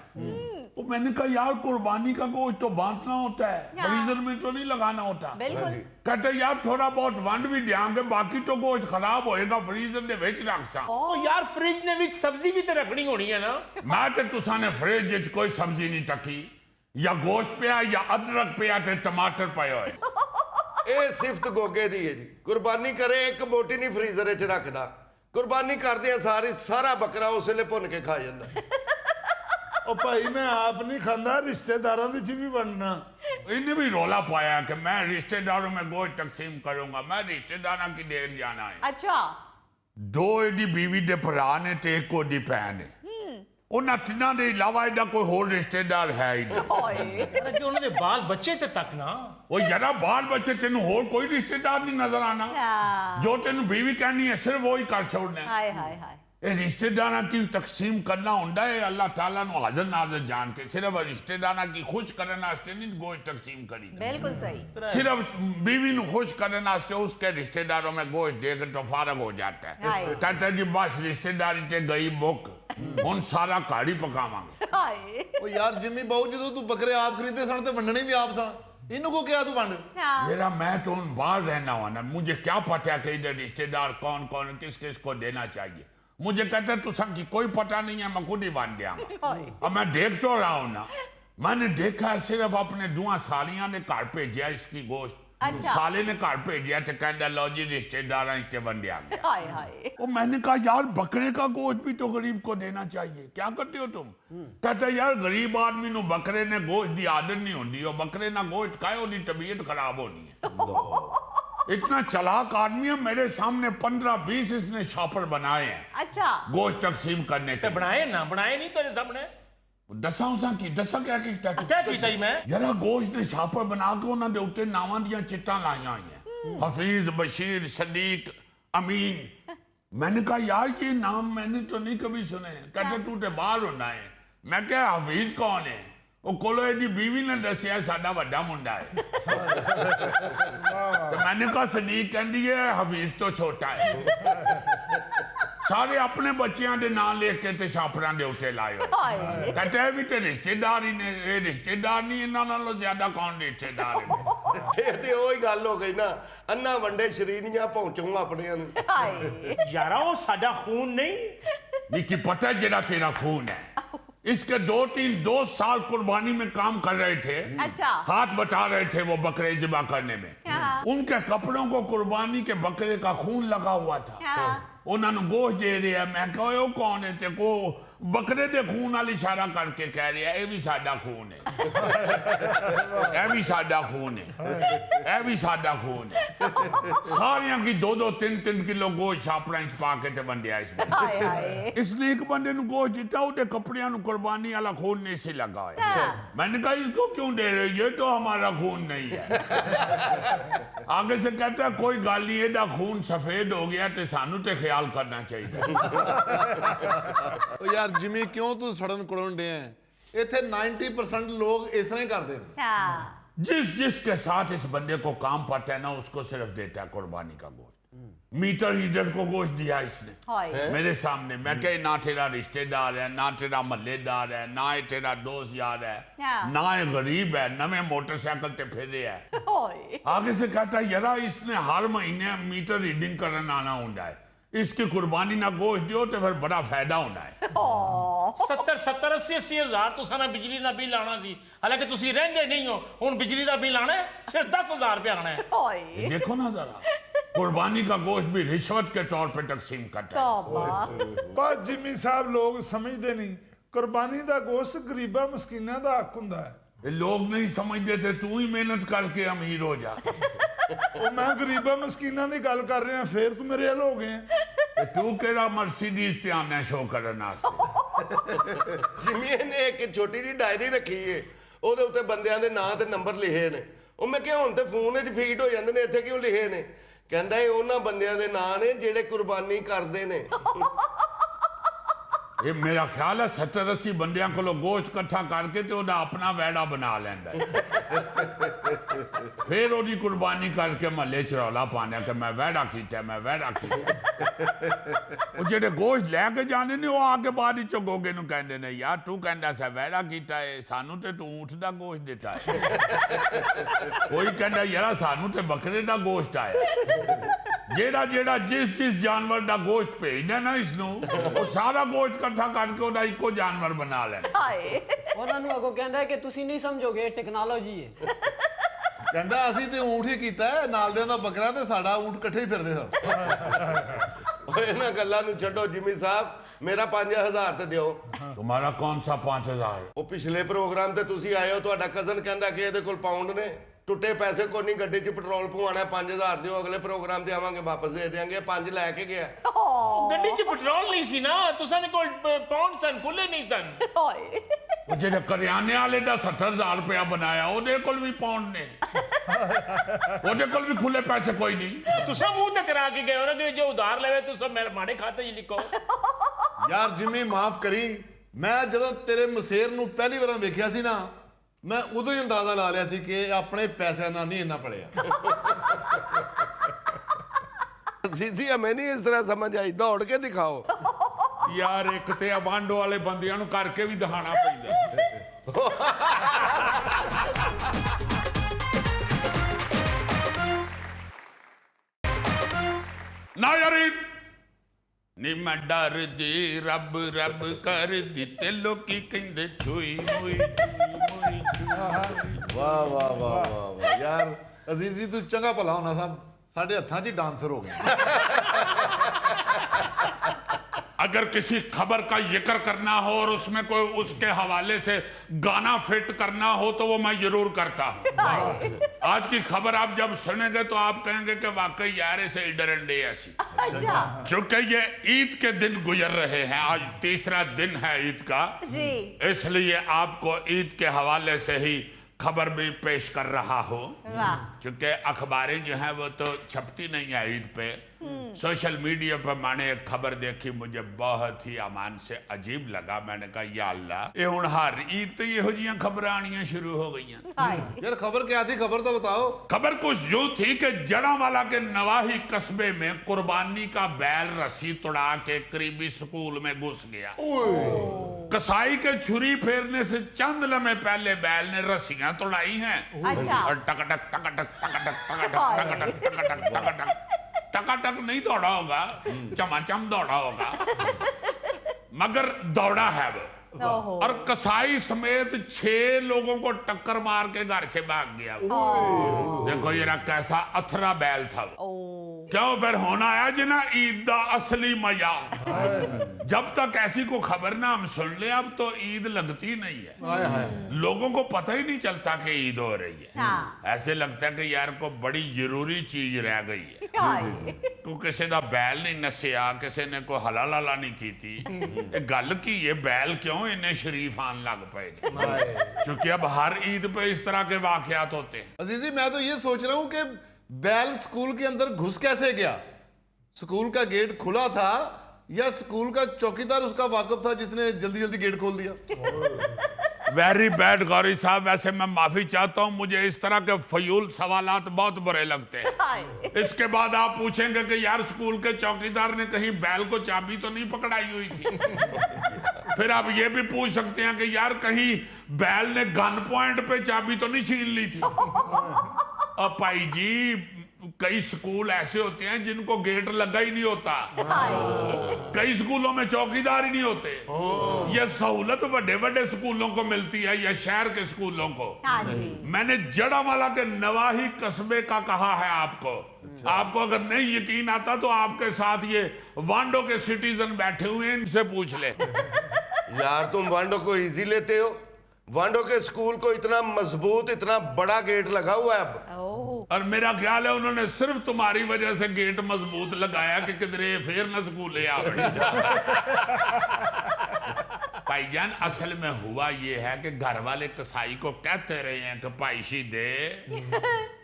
[SPEAKER 5] तो मैंने कहा यार कुर्बानी का गोश्त तो बांटना होता है, फ्रीजर में तो नहीं लगाना होता।
[SPEAKER 6] बिल्कुल
[SPEAKER 5] कहते यार थोड़ा बहुत वंड भी देंगे, बाकी तो गोश्त खराब होएगा, फ्रीजर दे विच रख सा।
[SPEAKER 8] ओ यार फ्रिज ने विच सब्जी भी तो रखनी होनी है ना।
[SPEAKER 5] मैं तो तुसा ने फ्रिज विच कोई सब्जी नहीं टकी, या गोश्त पिया या अदरक पिया ते टमाटर पाया है।
[SPEAKER 7] ਇਹ ਸਿਫਤ ਗੋਗੇ ਦੀ ਹੈ ਜੀ। ਕੁਰਬਾਨੀ ਕਰੇ ਇੱਕ ਬੋਟੀ ਨਹੀਂ ਫਰੀਜ਼ਰ 'ਚ ਰੱਖਦਾ, ਕੁਰਬਾਨੀ ਕਰਦੇ ਆ ਸਾਰਾ ਬੱਕਰਾ ਉਸ ਵੇਲੇ ਭੁੰਨ ਕੇ ਖਾ ਜਾਂਦਾ।
[SPEAKER 4] और भाई मैं आप नहीं खांदा, रिश्तेदारों दी भी बनना।
[SPEAKER 5] इन्हें भी रौला पाया कि मैं रिश्तेदारों में गोश्त तकसीम करूंगा। मैं रिश्तेदारों की देन जाना है।
[SPEAKER 6] अच्छा
[SPEAKER 5] 2 एडी बीवी दे भरा ने ते 1 ओदी भैन है। उन्हां तिन्हां दे इलावा एदा कोई होर रिश्तेदार है ही नहीं।
[SPEAKER 6] हाय
[SPEAKER 8] अरे कि उन्होंने बाल बच्चे ते तक ना।
[SPEAKER 5] वो जरा बाल बच्चे तेन होर कोई रिश्तेदार नहीं नजर आना। जो तेन बीवी कहनी है सिर्फ वही कर छोड़ना है।
[SPEAKER 6] हाय हाय हाय
[SPEAKER 5] ये रिश्तेदारा की तकसीम करना होंदा है अल्लाह ताला नु हाज़िर नाज़िर जान के। सिर्फ रिश्तेदारा की खुश करने वास्ते नहीं गोश्त तकसीम करी।
[SPEAKER 6] बिल्कुल सही
[SPEAKER 5] सिर्फ बीवी नु खुश करने वास्ते उसके रिश्तेदारों में गोश्त देकर तो फारग हो जाता है।
[SPEAKER 6] हाय।
[SPEAKER 5] कहते जी बस रिश्तेदारी ते गई मुक, हुन सारा घर ही पकावांगे।
[SPEAKER 6] हाय
[SPEAKER 1] ਉਹ ਯਾਰ ਜਿੰਮੀ ਬਾਊ ਜਦੋਂ ਤੂੰ ਬੱਕਰੇ ਆਪ ਖਰੀਦੇ ਸਨ ਤੇ ਵੰਡਣੇ ਵੀ ਆਪ ਸਨ, ਇਹਨੂੰ ਕੋ ਕਿਹਾ ਤੂੰ ਵੰਡ।
[SPEAKER 6] हाँ
[SPEAKER 5] मेरा मैं तो उन बाहर रहना हुआ ना, मुझे क्या पता है कि इधर रिश्तेदार कौन कौन किस किस को देना चाहिए। मुझे कहते तुसा की कोई पता नहीं है, मैं खुद ही बांध दिया। अब मैं देख तो रहा हूं ना, मैंने देखा है सिर्फ अपने दुआ सालियां ने घर भेजा इसकी गोश्त।
[SPEAKER 6] अच्छा।
[SPEAKER 5] साले ने घर भेजा तो कहता लो जी रिश्तेदार इतने बन दिया गया।
[SPEAKER 6] हाय हाय
[SPEAKER 5] और मैंने कहा यार बकरे का गोश्त भी तो गरीब को देना चाहिए, क्या करते हो तुम? कहता यार गरीब आदमी नु बकरे ने गोश्त की आदत नहीं होती, और बकरे ना गोश्त खाए ओदी तबीयत खराब होनी है। इतना चालाक आदमी है, मेरे सामने 15-20 इसने छापर बनाए हैं
[SPEAKER 6] अच्छा
[SPEAKER 5] गोश्त तकसीम करने
[SPEAKER 8] ते
[SPEAKER 5] के।
[SPEAKER 8] बनाए ना बनाए नहीं तेरे सामने।
[SPEAKER 5] दसा उसा की दसा क्या कीता
[SPEAKER 8] क्या कीता ही मैं?
[SPEAKER 5] यारा गोश्त ने छापर बना के उन्होंने दे उत्ते नावां दियां चिट्टां लाइयां हुई हैं, हफीज, बशीर, सदीक, अमीन। मैंने कहा यार ये नाम मैंने तो नहीं कभी सुने। कहते तू ते बाहर होना है। मैं क्या हफीज कौन है? वो कोलो एडी बीवी ने दसिया साडा वड्डा मुंडा है। तो मैंने कहा सदीक कहती है हफीज तो छोटा है। सारे अपने बच्चियां दे नाम लिख के ते छापरां दे उत्ते लाए।
[SPEAKER 6] हाय
[SPEAKER 5] कहते हैं भी ते रिश्तेदार ही ने, ये रिश्तेदार नहीं, इन्हां नालों ज्यादा कौन रिश्तेदार है?
[SPEAKER 7] ਇਹ ਤੇ ਉਹੀ ਗੱਲ ਹੋ ਗਈ ਨਾ, ਅੰਨਾ ਵੰਡੇ ਸ਼ਰੀਨੀਆਂ ਪਹੁੰਚੂ ਆਪਣੀਆਂ ਨੂੰ।
[SPEAKER 6] हाय
[SPEAKER 8] यारा वो साडा खून नहीं।
[SPEAKER 5] निकी पता है जेड़ा तेरा खून है, इसके 2 साल कुर्बानी में काम कर रहे थे।
[SPEAKER 6] अच्छा
[SPEAKER 5] हाथ बटा रहे थे वो बकरे ज़िबा करने में।
[SPEAKER 6] हाँ।
[SPEAKER 5] उनके कपड़ों को कुर्बानी के बकरे का खून लगा हुआ था।
[SPEAKER 6] हाँ।
[SPEAKER 5] उन्होंने गोश्त दे रहे हैं। मैं कहो कौन है ते को बकरे दे खून वाल इशारा करके कह रहा है ये भी साडा खून है, ये भी साडा खून है, ये भी साडा खून है। सारियां की 2-2 3-3 किलो गोश्त छापड़ा च पा के ते वंडिया इस बंदे।
[SPEAKER 6] हाय हाय
[SPEAKER 5] इसलिए एक बंदे नु गोश्त दिता, उहदे कपड़ियां नु कुर्बानी वाला खून नहीं से लगा है। मैंने कहा इसको क्यों दे रहे हो, ये तो हमारा खून नहीं है। आगे से कहता है कोई गल नहीं, एदा खून सफेद हो गया तो सानू ते ख्याल करना चाहिए।
[SPEAKER 1] ओ यार जिमी क्यों तू सड़न कुड़न डे है? इथे 90% लोग इस तरह ही करते हैं।
[SPEAKER 6] हाँ
[SPEAKER 5] जिसके साथ इस बंदे को काम पड़ता है ना, उसको सिर्फ देता है कुर्बानी का गोश्त। मीटर रीडर को गोश्त दिया इसने
[SPEAKER 6] हाय
[SPEAKER 5] मेरे सामने। मैं कहे ना तेरा रिश्तेदार है, ना तेरा महल्लेदार है, ना ये तेरा दोस्त यार है,
[SPEAKER 6] हाँ।
[SPEAKER 5] ना ये गरीब है, नवे मोटरसाइकिल ते फिर है।
[SPEAKER 6] हाय
[SPEAKER 5] आगे से कहता है यार इसने हर महीने मीटर रीडिंग करना आना होता है, इसकी कुर्बानी ना गोश्त दियो तो फिर बड़ा फायदा होना है।
[SPEAKER 8] 70 80 हज़ार तुसा ना बिजली का बिल आना सी, हालांकि तुसी रहंदे नहीं हो, हुन बिजली का बिल आना है सिर्फ 10,000 रुपया आना है।
[SPEAKER 6] हाय
[SPEAKER 5] देखो ना जरा, कुर्बानी का गोश्त भी रिश्वत के तौर पे तकसीम करता है।
[SPEAKER 6] तौबा
[SPEAKER 4] बस जिमी साहब लोग समझते नहीं, कुर्बानी का गोश्त गरीबा मस्कीना का हक हुंदा है।
[SPEAKER 5] ये लोग नहीं समझते थे, तू ही मेहनत करके अमीर हो जा।
[SPEAKER 4] ਉਹ ਮੈਂ ਗਰੀਬਾਂ ਮਸਕੀਨਾਂ ਦੀ ਗੱਲ ਕਰ ਰਿਹਾ, ਫੇਰ ਤੂੰ ਮੇਰੇ ਵੱਲ ਹੋ ਗਏ ਆ।
[SPEAKER 5] ਤੇ ਤੂੰ ਕਿਹੜਾ ਮਰਸੀਡੀਜ਼ ਤੇ ਆਨਾ ਸ਼ੋ ਕਰਨ ਵਾਸਤੇ?
[SPEAKER 7] ਜਿਮੀ ਨੇ ਇੱਕ ਛੋਟੀ ਜਿਹੀ ਡਾਇਰੀ ਰੱਖੀ ਏ, ਉਹਦੇ ਉੱਤੇ ਬੰਦਿਆਂ ਦੇ ਨਾਂ ਤੇ ਨੰਬਰ ਲਿਖੇ ਨੇ। ਉਹ ਮੈਂ ਕਿਹਾ ਹੁਣ ਤੇ ਫੋਨ ਵਿੱਚ ਫੀਡ ਹੋ ਜਾਂਦੇ ਨੇ, ਇੱਥੇ ਕਿਉਂ ਲਿਖੇ ਨੇ? ਕਹਿੰਦਾ ਇਹ ਉਹਨਾਂ ਬੰਦਿਆਂ ਦੇ ਨਾਂ ਨੇ ਜਿਹੜੇ ਕੁਰਬਾਨੀ ਕਰਦੇ ਨੇ।
[SPEAKER 5] ਇਹ ਮੇਰਾ ਖਿਆਲ ਹੈ 70-80 ਬੰਦਿਆਂ ਕੋਲੋਂ ਗੋਸ਼ਤ ਇਕੱਠਾ ਕਰਕੇ ਤੇ ਉਹਦਾ ਆਪਣਾ ਵੈੜਾ ਬਣਾ ਲੈਂਦਾ ਫਿਰ ਉਹਦੀ ਕੁਰਬਾਨੀ ਕਰਕੇ ਮਹੱਲੇ ਚ ਰੌਲਾ ਪਾਉਂਦਾ ਕਿ ਮੈਂ ਵੈੜਾ ਕੀਤਾ, ਮੈਂ ਵੈੜਾ ਕੀਤਾ। ਉਹ ਜਿਹੜੇ ਗੋਸ਼ਤ ਲੈ ਕੇ ਜਾਣੇ ਨੇ ਉਹ ਆ ਕੇ ਬਾਅਦ ਵਿੱਚੋਂ ਗੋਗੇ ਨੂੰ ਕਹਿੰਦੇ ਨੇ ਯਾਰ ਤੂੰ ਕਹਿੰਦਾ ਸੀ ਵੈੜਾ ਕੀਤਾ ਹੈ, ਸਾਨੂੰ ਤੇ ਤੂੰ ਊਠ ਦਾ ਗੋਸ਼ਤ ਦਿੱਤਾ ਹੈ। ਕੋਈ ਕਹਿੰਦਾ ਯਾਰ ਸਾਨੂੰ ਤੇ ਬੱਕਰੇ ਦਾ ਗੋਸ਼ਤ ਆਇਆ। ਜਿਹੜਾ ਜਿਸ ਜਾਨਵਰ ਦਾ ਗੋਸ਼ਤ ਭੇਜਦਾ ਨਾ ਇਸਨੂੰ, ਉਹ ਸਾਰਾ ਗੋਸ਼ਤ ਇਕੱਠਾ ਕਰਕੇ ਉਹਦਾ ਇੱਕੋ ਜਾਨਵਰ ਬਣਾ ਲੈਂਦਾ।
[SPEAKER 6] ਹਾਏ
[SPEAKER 2] ਉਹਨਾਂ ਨੂੰ ਅੱਗੋਂ ਕਹਿੰਦਾ ਹੈ ਕਿ ਤੁਸੀਂ ਨਹੀਂ ਸਮਝੋਗੇ, ਟੈਕਨੋਲੋਜੀ ਹੈ।
[SPEAKER 1] ਕਹਿੰਦਾ ਅਸੀਂ ਤੇ ਊਂਠ ਹੀ ਕੀਤਾ ਹੈ, ਨਾਲ ਦੇ ਦਾ ਬੱਕਰਾ ਤੇ ਸਾਡਾ ਊਂਠ ਇਕੱਠੇ ਹੀ ਫਿਰਦੇ ਸਨ।
[SPEAKER 7] ਓਏ ਇਹਨਾਂ ਗੱਲਾਂ ਨੂੰ ਛੱਡੋ ਜਿਮੀ ਸਾਹਿਬ, ਮੇਰਾ 5000 ਤੇ ਦਿਓ।
[SPEAKER 5] तुम्हारा कौन सा 5000?
[SPEAKER 7] ਉਹ ਪਿਛਲੇ ਪ੍ਰੋਗਰਾਮ ਤੇ ਤੁਸੀਂ ਆਏ ਹੋ, ਤੁਹਾਡਾ ਕਜ਼ਨ ਕਹਿੰਦਾ ਕਿ ਇਹਦੇ ਕੋਲ ਪਾਉਂਡ ਨੇ, ਟੁੱਟੇ ਪੈਸੇ ਕੋਈ ਨਹੀਂ, ਗੱਡੀ 'ਚ ਪੈਟਰੋਲ ਪਵਾਉਣਾ, 5000 ਦਿਓ, ਅਗਲੇ ਪ੍ਰੋਗਰਾਮ ਤੇ ਆਵਾਂਗੇ ਵਾਪਸ ਦੇ ਦੇਾਂਗੇ। 5 ਲੈ ਕੇ ਗਿਆ।
[SPEAKER 8] ਗੱਡੀ 'ਚ ਪੈਟਰੋਲ ਨਹੀਂ ਸੀ ਨਾ, ਤੁਸਾਂ ਦੇ ਕੋਲ ਪਾਉਂਡ ਸਨ, ਖੁੱਲੇ ਨਹੀਂ ਸਨ।
[SPEAKER 6] ਹਾਏ
[SPEAKER 5] ਉਹ ਜਿਹੜੇ ਕਰਿਆਨੇ ਵਾਲੇ ਦਾ 70000 ਰੁਪਇਆ ਬਣਾਇਆ ਉਹਦੇ ਕੋਲ ਵੀ ਪਾਉਂਡ ਨੇ, ਉਹਦੇ ਕੋਲ ਵੀ ਖੁੱਲੇ ਪੈਸੇ ਕੋਈ ਨਹੀਂ।
[SPEAKER 8] ਤੁਸਾਂ ਮੂੰਹ ਤੇ ਕਰਾ ਕੇ ਗਏ ਹੋ ਨਾ ਕਿ ਜੋ ਉਧਾਰ ਲਵੇ ਤੁਸਾਂ ਮਾੜੇ ਖਾਤੇ 'ਚ ਲਿਖੋ।
[SPEAKER 1] ਯਾਰ ਜਿਮੀ ਮਾਫ ਕਰੀ, ਮੈਂ ਜਦੋਂ ਤੇਰੇ ਮਸੇਰ ਨੂੰ ਪਹਿਲੀ ਵਾਰ ਵੇਖਿਆ ਸੀ ਨਾ, ਮੈਂ ਉਦੋਂ ਹੀ ਅੰਦਾਜ਼ਾ ਲਾ ਲਿਆ ਸੀ ਕਿ ਆਪਣੇ ਪੈਸਿਆਂ ਨਾਲ ਨਹੀਂ ਇੰਨਾ ਪੜਿਆ।
[SPEAKER 7] ਸੀਸੀ ਹਮੇ ਨਹੀਂ ਇਸ ਤਰ੍ਹਾਂ ਸਮਝ ਆਈ, ਦੌੜ ਕੇ ਦਿਖਾਓ।
[SPEAKER 5] ਯਾਰ ਇੱਕ ਤੇ ਅਬਾਂਡੋ ਵਾਲੇ ਬੰਦਿਆਂ ਨੂੰ ਕਰਕੇ ਵੀ ਦਿਖਾਣਾ ਪੈਂਦਾ। ਨਾ ਯਾਰੀ ਨੀ ਮੈਂ ਡਰਦੀ ਰੱਬ ਰੱਬ ਕਰਦੀ ਤੇ ਲੋਕੀ ਕਹਿੰਦੇ ਛੁਈ ਮੁਈ ਮੁਈ
[SPEAKER 1] ਵਾਹ ਵਾਹ ਵਾਹ ਵਾਹ ਵਾਹ ਯਾਰ ਅਜ਼ੀਜ਼ੀ ਤੂੰ ਚੰਗਾ ਭਲਾ ਹੋਣਾ ਸਭ ਸਾਡੇ ਹੱਥਾਂ 'ਚ ਹੀ ਡਾਂਸਰ ਹੋ ਗਿਆ।
[SPEAKER 5] अगर किसी खबर का जिक्र करना हो और उसमें कोई उसके हवाले से गाना फिट करना हो तो वो मैं जरूर करता हूँ। आज की खबर आप जब सुनेंगे तो आप कहेंगे कि वाकई यार ऐसे डरंडे ऐसी। चूंकि ये ईद के दिन गुजर रहे हैं, आज तीसरा दिन है ईद का,
[SPEAKER 6] जी
[SPEAKER 5] इसलिए आपको ईद के हवाले से ही खबर भी पेश कर रहा हूँ।
[SPEAKER 6] वाह
[SPEAKER 5] क्योंकि अखबारें जो हैं वो तो छपती नहीं है ईद पे। सोशल मीडिया पर मैंने एक खबर देखी, मुझे बहुत ही अमान से अजीब लगा। मैंने कहा या अल्लाह, ये हुण हर ईद ते इहो जिहियां खबरां आनियां शुरू हो गईयां।
[SPEAKER 6] हाय
[SPEAKER 1] यार खबर क्या थी, खबर तो बताओ।
[SPEAKER 5] खबर कुछ यूं थी कि जड़ांवाला के नवाही कस्बे में कुर्बानी का बैल रस्सी तोड़ा के करीबी स्कूल में घुस गया। कसाई के छुरी फेरने से चंद लम्हे पहले बैल ने रस्सियां तोड़ाई हैं
[SPEAKER 6] अच्छा
[SPEAKER 5] और टकटक टकटक टकटक टकटक टकटक टकटक टकटक टकाटक नहीं दौड़ा होगा, चमाचम दौड़ा होगा, मगर दौड़ा है वो।
[SPEAKER 6] ओहो
[SPEAKER 5] और कसाई समेत 6 लोगों को टक्कर मार के घर से भाग गया। देखो ये कैसा अथरा बैल था वो।
[SPEAKER 6] ओ
[SPEAKER 5] क्यों फिर होना आया जी ना ईद दा असली मजा। जब तक ऐसी को खबर ना हम सुन ले अब तो ईद लगती नहीं है, लोगों को पता ही नहीं चलता कि ईद हो रही है।
[SPEAKER 6] हाँ।
[SPEAKER 5] ऐसे लगता है कि यार को बड़ी जरूरी चीज रह गई है।
[SPEAKER 6] हाय।
[SPEAKER 5] को किसी दा बैल नहीं नसिया, किसी ने कोई हलाला नहीं की थी। गल की ये बैल क्यों इन्हें शरीफ आन लग पे क्योंकि अब हर ईद पे इस तरह के वाकयात होते हैं।
[SPEAKER 1] अजीजी मैं तो ये सोच रहा हूं कि बैल स्कूल के अंदर घुस कैसे गया? स्कूल का गेट खुला था या स्कूल का चौकीदार उसका वाकिफ था जिसने जल्दी जल्दी गेट खोल दिया?
[SPEAKER 5] वेरी बैड गौरी साहब, वैसे मैं माफी चाहता हूं, मुझे इस तरह के फयूल सवालात बहुत बुरे लगते हैं। इसके बाद आप पूछेंगे कि यार स्कूल के चौकीदार ने कहीं बैल को चाबी तो नहीं पकड़ाई हुई थी। फिर आप ये भी पूछ सकते हैं कि यार कहीं बैल ने गन पॉइंट पे चाबी तो नहीं छीन ली थी। अब भाई जी कई स्कूल ऐसे होते हैं जिनको गेट लगा ही नहीं होता, कई स्कूलों में चौकीदार ही नहीं होते। यह सहूलत बड़े बड़े स्कूलों को मिलती है या शहर के स्कूलों को। मैंने जड़ावाला के नवाही कस्बे का कहा है आपको अगर नहीं यकीन आता तो आपके साथ ये वांडो के सिटीजन बैठे हुए हैं, इनसे पूछ ले।
[SPEAKER 7] यार तुम वांडो को इजी लेते हो, वांडो के स्कूल को इतना मजबूत इतना बड़ा गेट लगा हुआ है अब।
[SPEAKER 5] और मेरा ख्याल है उन्होंने सिर्फ तुम्हारी वजह से गेट मजबूत लगाया कि किधरे फिर न स्कूले आ पड़ी। भाईजान असल में हुआ ये है कि घर वाले कसाई को कहते रहे हैं कि पाइशी दे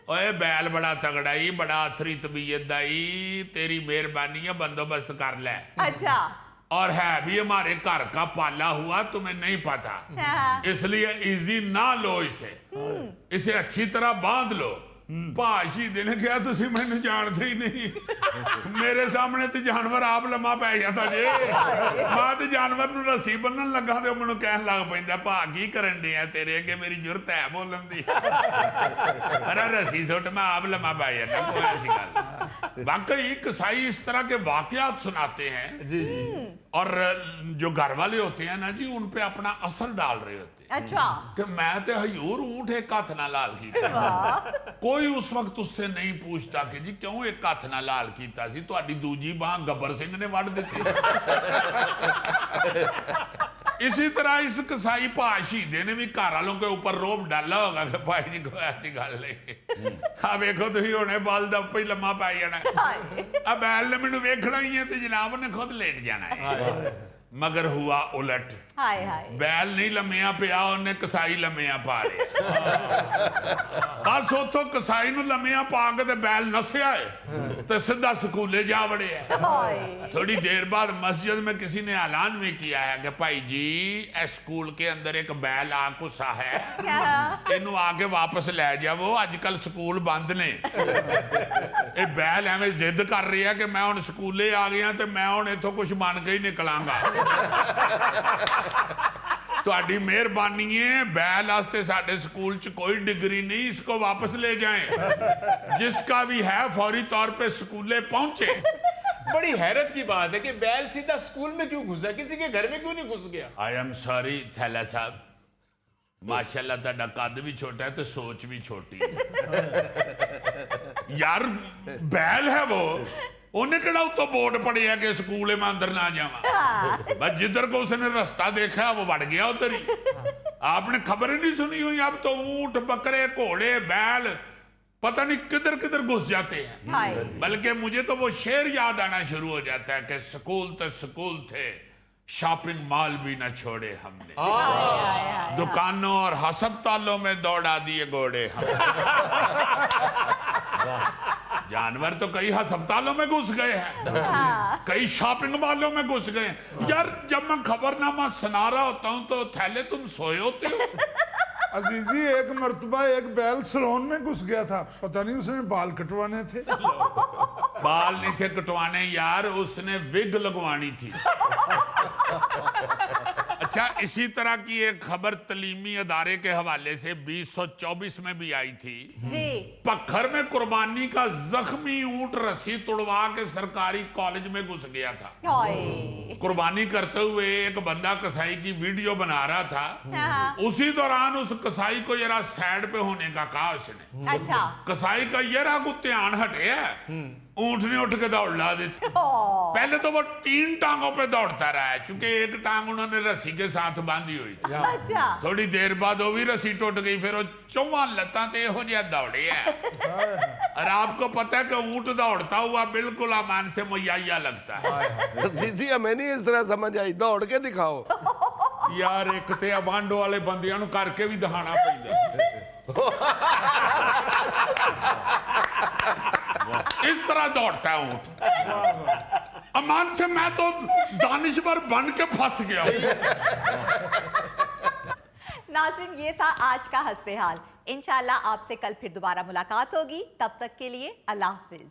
[SPEAKER 5] ओए बैल बड़ा तगड़ाई बड़ा अथरी तबीयत दाई, तेरी मेहरबानी है बंदोबस्त कर ले।
[SPEAKER 6] अच्छा।
[SPEAKER 5] और है भी हमारे घर का पाला हुआ, तुम्हें नहीं पता, इसलिए इजी ना लो इसे अच्छी तरह बांध लो। भाशी दिन क्या तुसी मैंने जानते ही नहीं। मेरे सामने तो जानवर आप लम्मा पै जाता जे, मैं तो जानवर नूं रस्सी बन्नन लगा तो मैनूं कहन लग पैंदा भा की करन दे तेरे अगे मेरी जुरत है बोलन दी। अरे रस्सी सुट मैं आप लम्मा पै जाता, कोई ऐसी गल। वाकई कसाई इस तरह के वाकयात सुनाते हैं जी और जो घर वाले होते हैं ना जी उन पे अपना असर डाल रहे होते हैं।
[SPEAKER 6] अच्छा।
[SPEAKER 5] कि मैं तो हजूर ऊंट एक हाथ ना लाल कीता। कोई उस वक्त उससे नहीं पूछता कि जी क्यों एक हाथ ना लाल कीता सी, तुहाडी दूजी बांह गब्बर सिंह ने वड़ दी। इसी तरह इस कसाई शहीदे ने भी घर वालों के ऊपर रोब डाला होगा कि भाई जी कोई ऐसी गल नहीं। हाँ देखो तुम होने बाल दब ही लम्मा पै जाना, अब बैल ने मैनू वेखना ही है तो जनाब ने खुद लेट जाना है। मगर हुआ उलट, बैल नहीं लम्मिया पिया उन्हें कसाई लम्मिया पा लिया। बस उतो कसाई नूं लम्मिया पा के ते बैल नसिया है तो सीधा स्कूले जा वड़े है। थोड़ी देर बाद मस्जिद में किसी ने ऐलान भी किया है कि भाई जी स्कूल के अंदर एक बैल आ घुसा है, इनू आके वापस ले जावो, अजकल स्कूल बंद ने। ये बैल एवं जिद कर रही है कि मैं हुण स्कूले आ गया तो मैं हुण इथों कुछ बन के ही निकलांगा। तुहाडी मेहरबानी है, बैल वास्ते साडे स्कूल च कोई डिग्री नहीं, इसको वापस ले जाएं। जिसका भी है फौरी तौर पे स्कूले पहुंचे।
[SPEAKER 8] बड़ी हैरत की बात है कि बैल सीधा स्कूल में क्यों घुसा, किसी के घर में क्यों नहीं घुस गया?
[SPEAKER 5] आई एम सॉरी थैला साहब, माशाल्लाह तुहाडा कद भी छोटा है तो सोच भी छोटी है। यार बैल है वो, उन्हें केड़ा उत्तो बोर्ड पड़े है कि स्कूल में अंदर ना जावा, बस जिधर को उसने रास्ता देखा वो बढ़ गया उधर ही। आपने खबर ही नहीं सुनी हुई, अब तो ऊंट बकरे घोड़े बैल पता नहीं किधर किधर घुस जाते हैं। बल्कि मुझे तो वो शेर याद आना शुरू हो जाता है कि स्कूल तो स्कूल थे, शॉपिंग मॉल भी न छोड़े हमने, दुकानों और अस्पतालों में दौड़ा दिए घोड़े हमने। जानवर तो कई अस्पतालों में घुस गए हैं, कई शॉपिंग मॉलों में घुस गए। यार जब मैं खबरनामा सुना रहा होता हूं तो थैले तुम सोए होते हो।
[SPEAKER 4] अजीजी एक मर्तबा एक बैल सैलून में घुस गया था, पता नहीं उसने बाल कटवाने थे।
[SPEAKER 5] बाल नहीं थे कटवाने यार, उसने विग लगवानी थी। अच्छा इसी तरह की एक खबर तलीमी अदारे के हवाले से 2024 में भी आई थी
[SPEAKER 6] जी।
[SPEAKER 5] पत्थर में कुर्बानी का जख्मी ऊंट रस्सी तोड़वा के सरकारी कॉलेज में घुस गया था। कुर्बानी करते हुए एक बंदा कसाई की वीडियो बना रहा था, उसी दौरान उस कसाई को जरा साइड पे होने का कहा उसने।
[SPEAKER 6] अच्छा।
[SPEAKER 5] कसाई का जरा को ध्यान हटे ऊंट ने उठ के दौड़ ला दी थी। पहले तो वो 3 टांगों पे दौड़ता रहा है, चूंकि एक टांग उन्होंने रस्सी के साथ बांधी हुई थी।
[SPEAKER 6] अच्छा
[SPEAKER 5] थोड़ी देर बाद वो भी रस्सी टूट गई, फिर वो चौवां लत्तां ते हो जिहा दौड़े है। और आपको पता है कि ऊंट दौड़ता हुआ बिल्कुल अमान से मुहैया लगता है।
[SPEAKER 7] सीसी हमें नहीं इस तरह समझ आई, दौड़ के दिखाओ।
[SPEAKER 5] यार एक ते अबांडो वाले बंदियां नु करके भी दिखाना पैंदा। इस तरह दौड़ता है ऊंट। अमान से मैं तो दानिश्वर बन के फंस गया।
[SPEAKER 6] नाज़रीन, ये था आज का हस्बे हाल। इंशाल्लाह आपसे कल फिर दोबारा मुलाकात होगी। तब तक के लिए अल्लाह हाफिज।